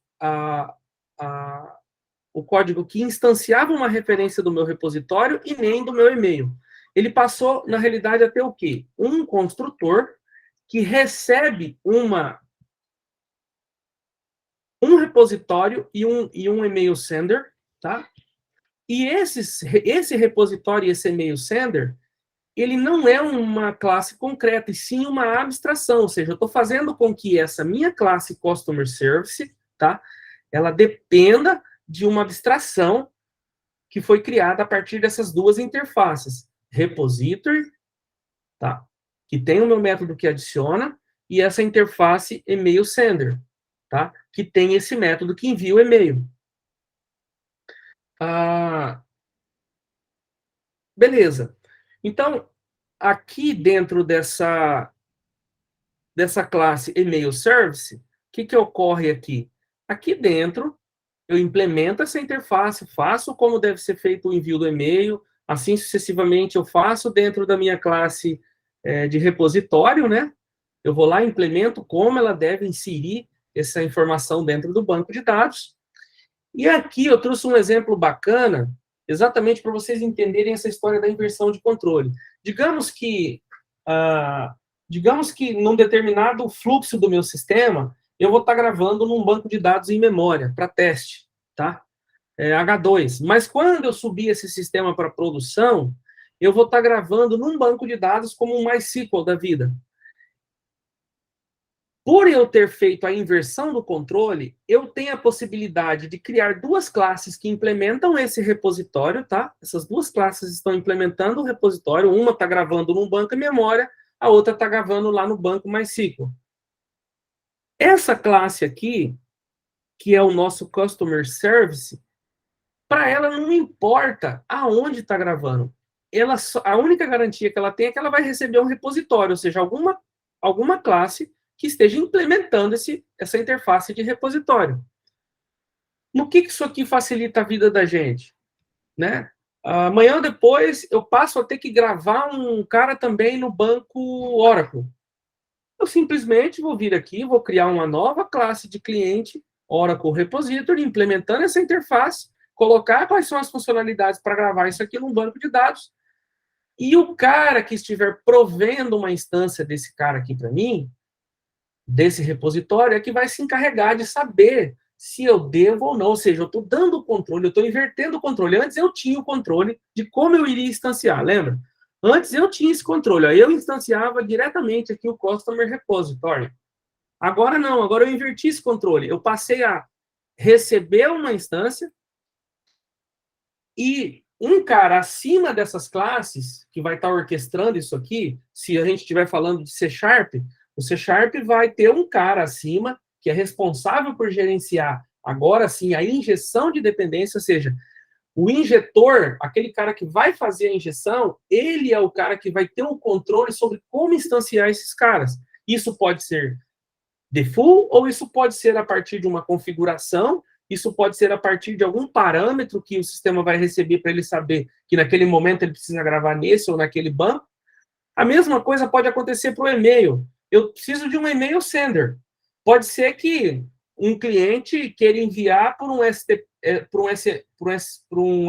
o código que instanciava uma referência do meu repositório e nem do meu e-mail. Ele passou, na realidade, a ter o quê? Um construtor que recebe um repositório e um e-mail sender, tá? E esse repositório e esse e-mail sender, ele não é uma classe concreta, e sim uma abstração, ou seja, eu estou fazendo com que essa minha classe Customer Service, tá? Ela dependa de uma abstração que foi criada a partir dessas duas interfaces. Repository, tá? Que tem o meu método que adiciona, e essa interface e-mail sender, tá? Que tem esse método que envia o e-mail. Beleza. Então, aqui dentro dessa classe e-mail service, o que ocorre aqui? Aqui dentro, eu implemento essa interface, faço como deve ser feito o envio do e-mail, assim sucessivamente eu faço dentro da minha classe de repositório, né? Eu vou lá e implemento como ela deve inserir essa informação dentro do banco de dados. E aqui eu trouxe um exemplo bacana, exatamente para vocês entenderem essa história da inversão de controle. Digamos que num determinado fluxo do meu sistema, eu vou estar gravando num banco de dados em memória, para teste, tá? H2. Mas quando eu subir esse sistema para produção, eu vou estar gravando num banco de dados como um MySQL da vida. Por eu ter feito a inversão do controle, eu tenho a possibilidade de criar duas classes que implementam esse repositório, tá? Essas duas classes estão implementando o repositório, uma está gravando num banco em memória, a outra está gravando lá no banco MySQL. Essa classe aqui, que é o nosso Customer Service, para ela não importa aonde está gravando. A única garantia que ela tem é que ela vai receber um repositório, ou seja, alguma classe que esteja implementando essa interface de repositório. No que isso aqui facilita a vida da gente? Né? Amanhã ou depois, eu passo a ter que gravar um cara também no banco Oracle. Eu simplesmente vou vir aqui, vou criar uma nova classe de cliente, Oracle Repository, implementando essa interface, colocar quais são as funcionalidades para gravar isso aqui num banco de dados, e o cara que estiver provendo uma instância desse cara aqui para mim, desse repositório, é que vai se encarregar de saber se eu devo ou não. Ou seja, eu estou dando o controle, eu estou invertendo o controle. Antes eu tinha o controle de como eu iria instanciar, lembra? Antes eu tinha esse controle, aí eu instanciava diretamente aqui o Customer Repository. Agora não, agora eu inverti esse controle. Eu passei a receber uma instância e um cara acima dessas classes, que vai estar orquestrando isso aqui, se a gente estiver falando de C#, o C# vai ter um cara acima que é responsável por gerenciar, agora sim, a injeção de dependência, ou seja, o injetor, aquele cara que vai fazer a injeção, ele é o cara que vai ter um controle sobre como instanciar esses caras. Isso pode ser default, ou isso pode ser a partir de uma configuração, isso pode ser a partir de algum parâmetro que o sistema vai receber para ele saber que naquele momento ele precisa gravar nesse ou naquele banco. A mesma coisa pode acontecer para o e-mail. Eu preciso de um e-mail sender. Pode ser que um cliente queira enviar por um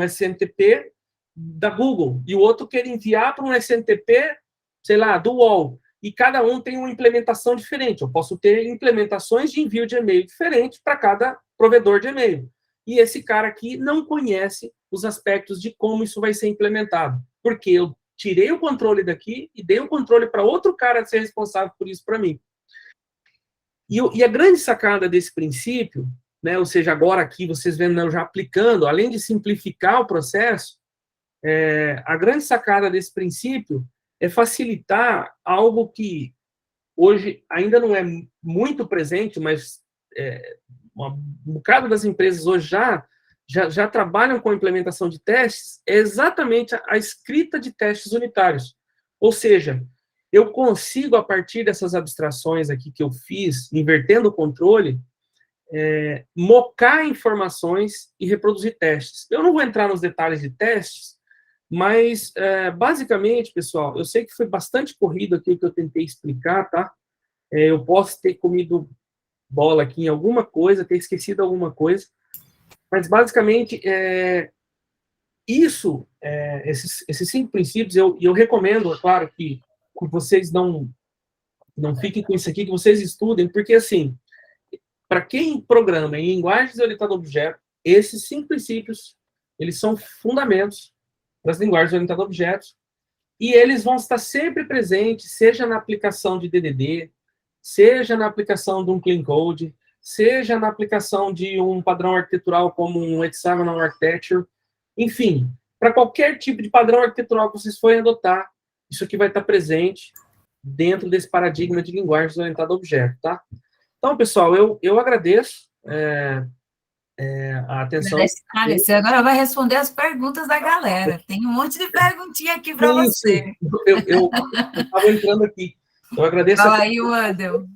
SMTP da Google e o outro queira enviar para um SMTP, sei lá, do UOL. E cada um tem uma implementação diferente. Eu posso ter implementações de envio de e-mail diferentes para cada provedor de e-mail. E esse cara aqui não conhece os aspectos de como isso vai ser implementado. Porque eu tirei o controle daqui e dei o controle para outro cara ser responsável por isso para mim. E a grande sacada desse princípio, né, ou seja, agora aqui vocês vendo eu já aplicando, além de simplificar o processo, a grande sacada desse princípio é facilitar algo que hoje ainda não é muito presente, mas um bocado das empresas hoje já trabalham com a implementação de testes, é exatamente a escrita de testes unitários. Ou seja, eu consigo, a partir dessas abstrações aqui que eu fiz, invertendo o controle, mocar informações e reproduzir testes. Eu não vou entrar nos detalhes de testes, mas, basicamente, pessoal, eu sei que foi bastante corrido aqui o que eu tentei explicar, tá? Eu posso ter comido bola aqui em alguma coisa, ter esquecido alguma coisa, mas, basicamente, esses 5 princípios, eu recomendo, é claro, que vocês não fiquem com isso aqui, que vocês estudem, porque, assim, para quem programa em linguagens orientadas a objeto, esses 5 princípios, eles são fundamentos das linguagens orientadas a objetos, e eles vão estar sempre presentes, seja na aplicação de DDD, seja na aplicação de um clean code, seja na aplicação de um padrão arquitetural como um hexagonal architecture, enfim, para qualquer tipo de padrão arquitetural que vocês forem adotar, isso aqui vai estar presente dentro desse paradigma de linguagens orientadas a objeto, tá? Então, pessoal, eu agradeço a atenção. Cara, você agora vai responder as perguntas da galera. Tem um monte de perguntinha aqui para você. Sim. Eu estava entrando aqui. Eu agradeço. Fala aí, Wandel.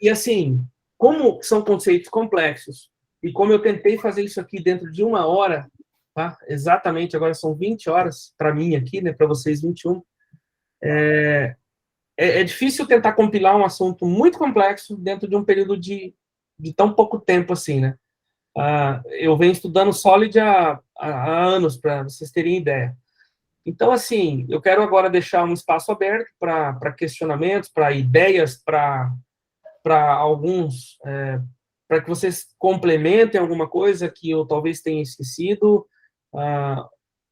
E, assim, como são conceitos complexos, e como eu tentei fazer isso aqui dentro de 1 hora, tá? Exatamente, agora são 20 horas para mim aqui, né? Para vocês 21. É difícil tentar compilar um assunto muito complexo dentro de um período de tão pouco tempo assim, né? Eu venho estudando Solid há anos, para vocês terem ideia. Então, assim, eu quero agora deixar um espaço aberto para questionamentos, para ideias, para alguns, para que vocês complementem alguma coisa que eu talvez tenha esquecido,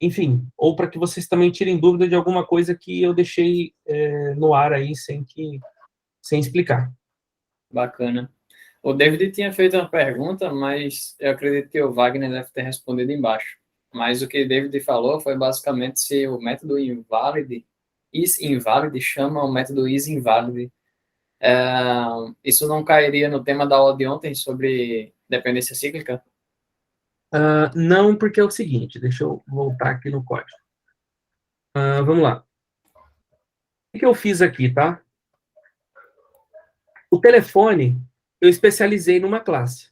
enfim, ou para que vocês também tirem dúvida de alguma coisa que eu deixei no ar aí sem explicar. Bacana. O David tinha feito uma pergunta, mas eu acredito que o Wagner deve ter respondido embaixo. Mas o que o David falou foi basicamente se o método invalid isInvalid chama o método isInvalid. Isso não cairia no tema da aula de ontem sobre dependência cíclica? Não, porque é o seguinte, deixa eu voltar aqui no código. Vamos lá. O que eu fiz aqui, tá? O telefone, eu especializei numa classe.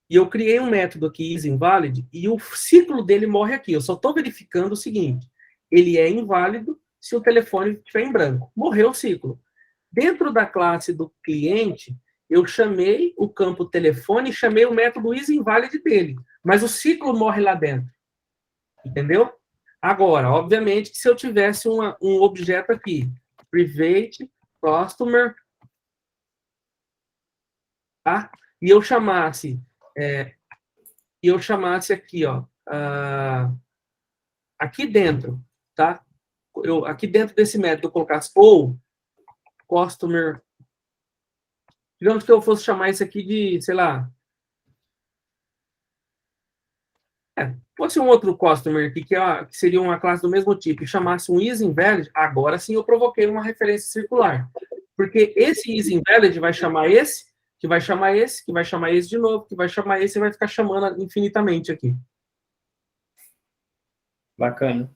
E eu criei um método aqui, isInvalid, e o ciclo dele morre aqui. Eu só estou verificando o seguinte, ele é inválido se o telefone estiver em branco. Morreu o ciclo. Dentro da classe do cliente, eu chamei o campo telefone e chamei o método isInvalid dele. Mas o ciclo morre lá dentro. Entendeu? Agora, obviamente, que se eu tivesse um objeto aqui, private customer, tá? E eu chamasse aqui, ó, aqui dentro, tá? Aqui dentro desse método eu colocasse ou customer, digamos que eu fosse chamar isso aqui de, sei lá, fosse um outro customer aqui, que seria uma classe do mesmo tipo, e chamasse um isInvalid, agora sim eu provoquei uma referência circular. Porque esse isInvalid vai chamar esse, que vai chamar esse, que vai chamar esse de novo, que vai chamar esse e vai ficar chamando infinitamente aqui. Bacana.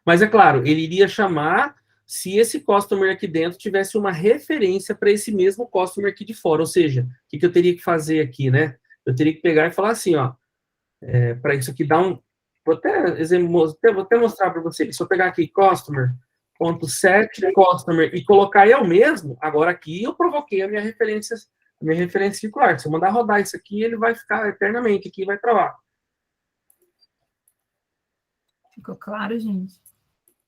Mas é claro, ele iria chamar se esse customer aqui dentro tivesse uma referência para esse mesmo customer aqui de fora. Ou seja, o que eu teria que fazer aqui, né? Eu teria que pegar e falar assim, ó, para isso aqui dar um... Vou até mostrar para vocês. Se eu pegar aqui customer.set customer e colocar eu mesmo, agora aqui eu provoquei a minha referência circular. Se eu mandar rodar isso aqui, ele vai ficar eternamente aqui e vai travar. Ficou claro, gente?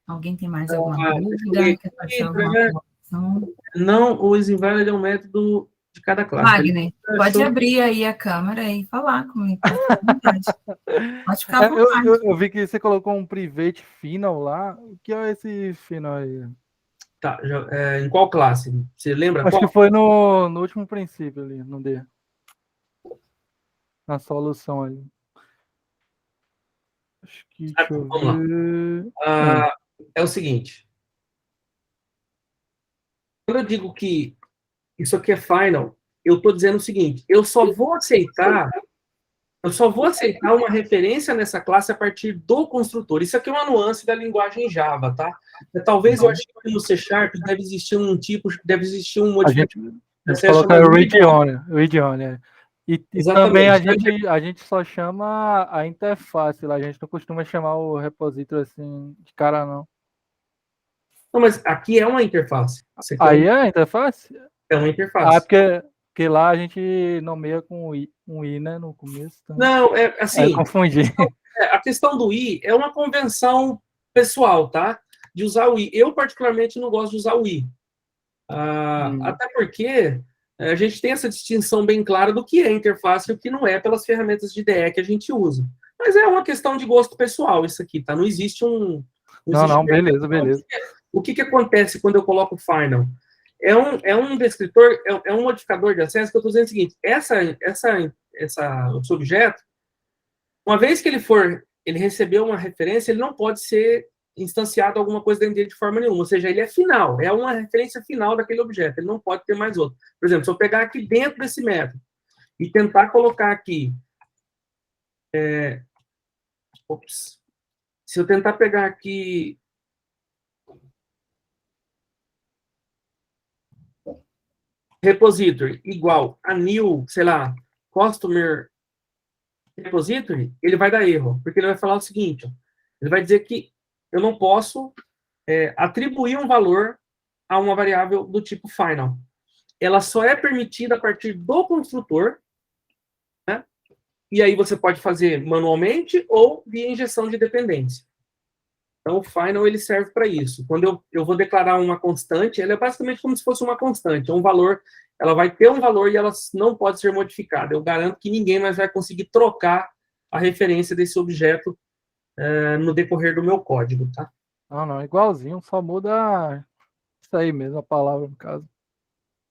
Alguém tem mais alguma dúvida? Quer fazer alguma colocação? Não, o isInvalid é um método de cada classe. Wagner, pode abrir aí a câmera e falar comigo. Pode ficar à vontade. Eu vi que você colocou um private final lá. O que é esse final aí? Tá, em qual classe? Você lembra Acho qual? que foi no último princípio ali, no D. Na solução ali. Acho que, deixa eu Vamos ver. lá. É o seguinte. Quando eu digo que isso aqui é final, eu estou dizendo o seguinte, eu só vou aceitar uma referência nessa classe a partir do construtor. Isso aqui é uma nuance da linguagem Java, tá? Talvez eu ache que no C# deve existir um modificador. A gente coloca read-only. E também a gente só chama a interface lá, a gente não costuma chamar o repositório assim de cara, não. Não, mas aqui é uma interface. Aí é a interface? É uma interface. Porque lá a gente nomeia com um i, né, no começo. Então... Não, assim... Aí eu confundi. A questão do i é uma convenção pessoal, tá? De usar o i. Eu, particularmente, não gosto de usar o i. Até porque a gente tem essa distinção bem clara do que é interface e o que não é pelas ferramentas de IDE que a gente usa. Mas é uma questão de gosto pessoal isso aqui, tá? Não existe um... Não, beleza. O que acontece quando eu coloco final? É um descritor, é um modificador de acesso que eu estou dizendo o seguinte, esse objeto, uma vez que ele recebeu uma referência, ele não pode ser instanciado alguma coisa dentro dele de forma nenhuma, ou seja, ele é final, é uma referência final daquele objeto, ele não pode ter mais outro. Por exemplo, se eu pegar aqui dentro desse método e tentar colocar aqui, se eu tentar pegar aqui repository igual a new, sei lá, customer repository, ele vai dar erro, porque ele vai falar o seguinte, ele vai dizer que eu não posso atribuir um valor a uma variável do tipo final. Ela só é permitida a partir do construtor, né? E aí você pode fazer manualmente ou via injeção de dependência. Então, o final ele serve para isso. Quando eu vou declarar uma constante, ela é basicamente como se fosse uma constante. É um valor, ela vai ter um valor e ela não pode ser modificada. Eu garanto que ninguém mais vai conseguir trocar a referência desse objeto no decorrer do meu código, tá? Não, igualzinho, só muda isso aí mesmo, a palavra, no caso.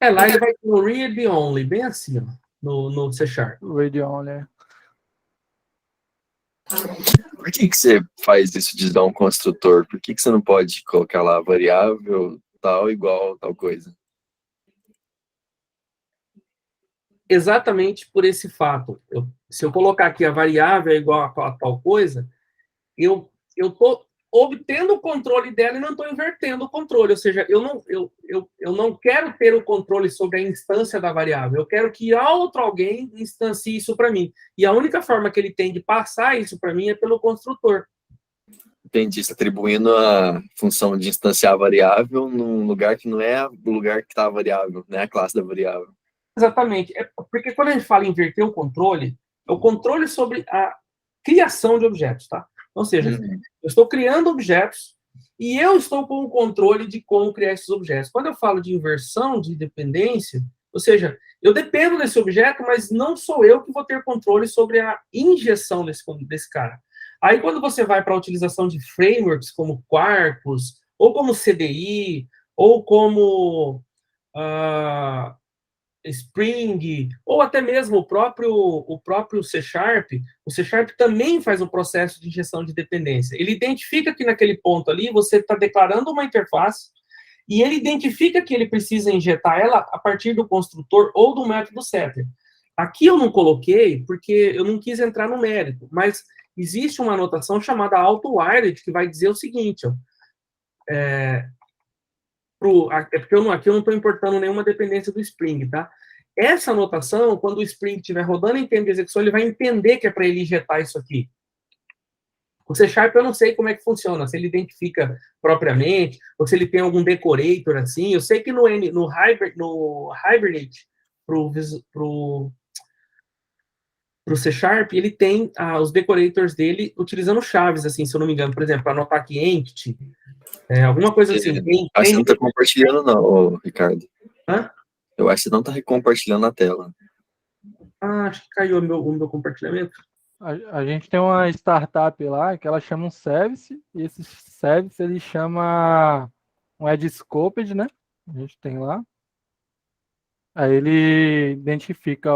Lá ele vai no read only, bem assim, ó, no C#. Read only, Por que você faz isso de dar um construtor? Por que você não pode colocar lá variável tal igual tal coisa? Exatamente por esse fato. Se eu colocar aqui a variável é igual a tal coisa, eu estou obtendo o controle dela e não estou invertendo o controle. Ou seja, eu não quero ter o controle sobre a instância da variável. Eu quero que outro alguém instancie isso para mim. E a única forma que ele tem de passar isso para mim é pelo construtor. Entendi, você está atribuindo a função de instanciar a variável num lugar que não é o lugar que está a variável, né? A classe da variável. Exatamente. Porque quando a gente fala em inverter o controle, é o controle sobre a criação de objetos, tá? Ou seja, eu estou criando objetos e eu estou com o controle de como criar esses objetos. Quando eu falo de inversão de dependência, ou seja, eu dependo desse objeto, mas não sou eu que vou ter controle sobre a injeção desse cara. Aí, quando você vai para a utilização de frameworks como Quarkus, ou como CDI, ou como Spring, ou até mesmo o próprio C#, o C# também faz um processo de injeção de dependência. Ele identifica que naquele ponto ali você está declarando uma interface e ele identifica que ele precisa injetar ela a partir do construtor ou do método setter. Aqui eu não coloquei porque eu não quis entrar no mérito, mas existe uma anotação chamada auto-wired que vai dizer o seguinte, ó, porque aqui eu não estou importando nenhuma dependência do Spring, tá? Essa anotação, quando o Spring estiver rodando em tempo de execução, ele vai entender que é para ele injetar isso aqui. O C# eu não sei como é que funciona, se ele identifica propriamente, ou se ele tem algum decorator assim. Eu sei que no Hibernate, pro C# ele tem os decorators dele utilizando chaves, assim, se eu não me engano. Por exemplo, para anotar aqui entity, alguma coisa assim. Acho que você não está compartilhando, não, Ricardo. Hã? Eu acho que você não está compartilhando a tela. Acho que caiu o meu compartilhamento. A gente tem uma startup lá que ela chama um service, e esse service ele chama um edge scoped, né? A gente tem lá. Aí ele identifica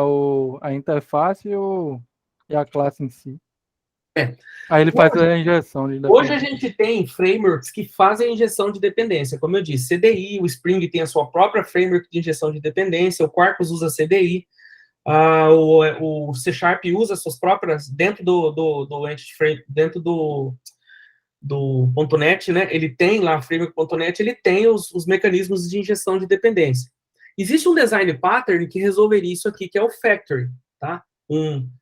a interface e a classe em si. Aí ele faz a injeção de dependência. Hoje a gente tem frameworks que fazem injeção de dependência, como eu disse, CDI, o Spring tem a sua própria framework de injeção de dependência, o Quarkus usa CDI, o C# usa suas próprias, dentro do Entity Frame, dentro do .NET, né? Ele tem lá, o framework.NET, ele tem os mecanismos de injeção de dependência. Existe um design pattern que resolveria isso aqui, que é o Factory, tá?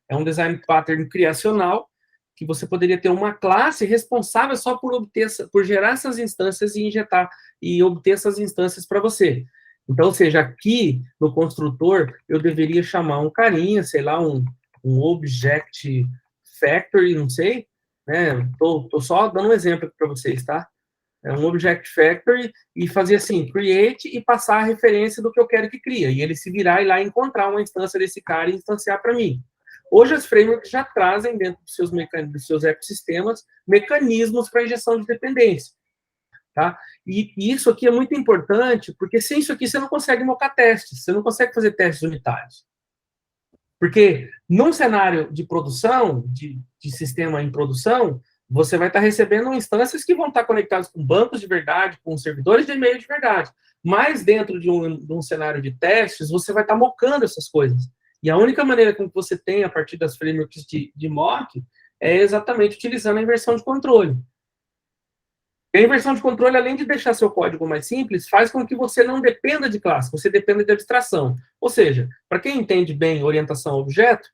É um design pattern criacional, que você poderia ter uma classe responsável só por gerar essas instâncias e injetar e obter essas instâncias para você. Então, ou seja, aqui no construtor, eu deveria chamar um carinha, sei lá, um object factory, não sei, né? Tô só dando um exemplo para vocês, tá? É um object factory e fazer assim, create e passar a referência do que eu quero que crie. E ele se virar e lá encontrar uma instância desse cara e instanciar para mim. Hoje as frameworks já trazem dentro dos seus ecossistemas mecanismos para injeção de dependência. Tá? E isso aqui é muito importante, porque sem isso aqui você não consegue mocar testes, você não consegue fazer testes unitários. Porque num cenário de produção, de sistema em produção, você vai estar recebendo instâncias que vão estar conectadas com bancos de verdade, com servidores de e-mail de verdade. Mas dentro de um cenário de testes, você vai estar mocando essas coisas. E a única maneira com que você tem, a partir das frameworks de mock, é exatamente utilizando a inversão de controle. E a inversão de controle, além de deixar seu código mais simples, faz com que você não dependa de classe, você dependa de abstração. Ou seja, para quem entende bem orientação a objeto,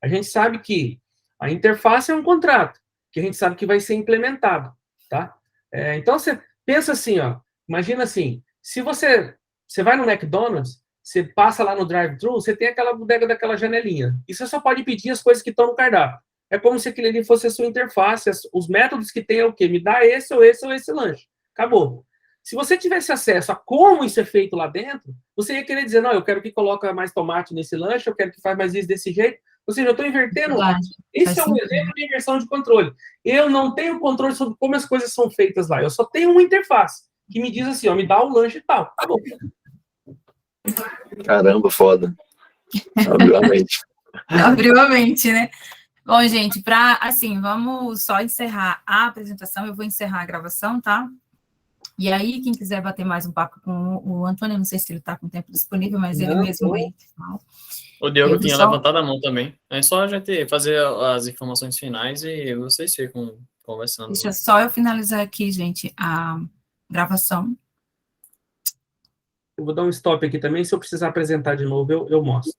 a gente sabe que a interface é um contrato, que a gente sabe que vai ser implementado. Tá? Então, você pensa assim, ó, imagina assim, se você vai no McDonald's, você passa lá no drive-thru, você tem aquela bodega daquela janelinha. E você só pode pedir as coisas que estão no cardápio. É como se aquele ali fosse a sua interface. Os métodos que tem é o quê? Me dá esse ou esse ou esse lanche. Acabou. Se você tivesse acesso a como isso é feito lá dentro, você ia querer dizer, não, eu quero que coloque mais tomate nesse lanche, eu quero que faça mais isso desse jeito. Ou seja, eu estou invertendo. Esse é um exemplo de inversão de controle. Eu não tenho controle sobre como as coisas são feitas lá. Eu só tenho uma interface que me diz assim, ó, me dá o lanche e tal. Acabou. Caramba, foda. Abriu a mente. Abriu a mente, né? Bom, gente, assim, vamos só encerrar a apresentação, eu vou encerrar a gravação, tá? E aí, quem quiser bater mais um papo com o Antônio, não sei se ele está com tempo disponível, mas ele mesmo aí. O Diogo Eu tinha só- levantado a mão também. É só a gente fazer as informações finais e vocês ficam conversando. Deixa só eu finalizar aqui, gente, a gravação. Eu vou dar um stop aqui também, se eu precisar apresentar de novo, eu mostro.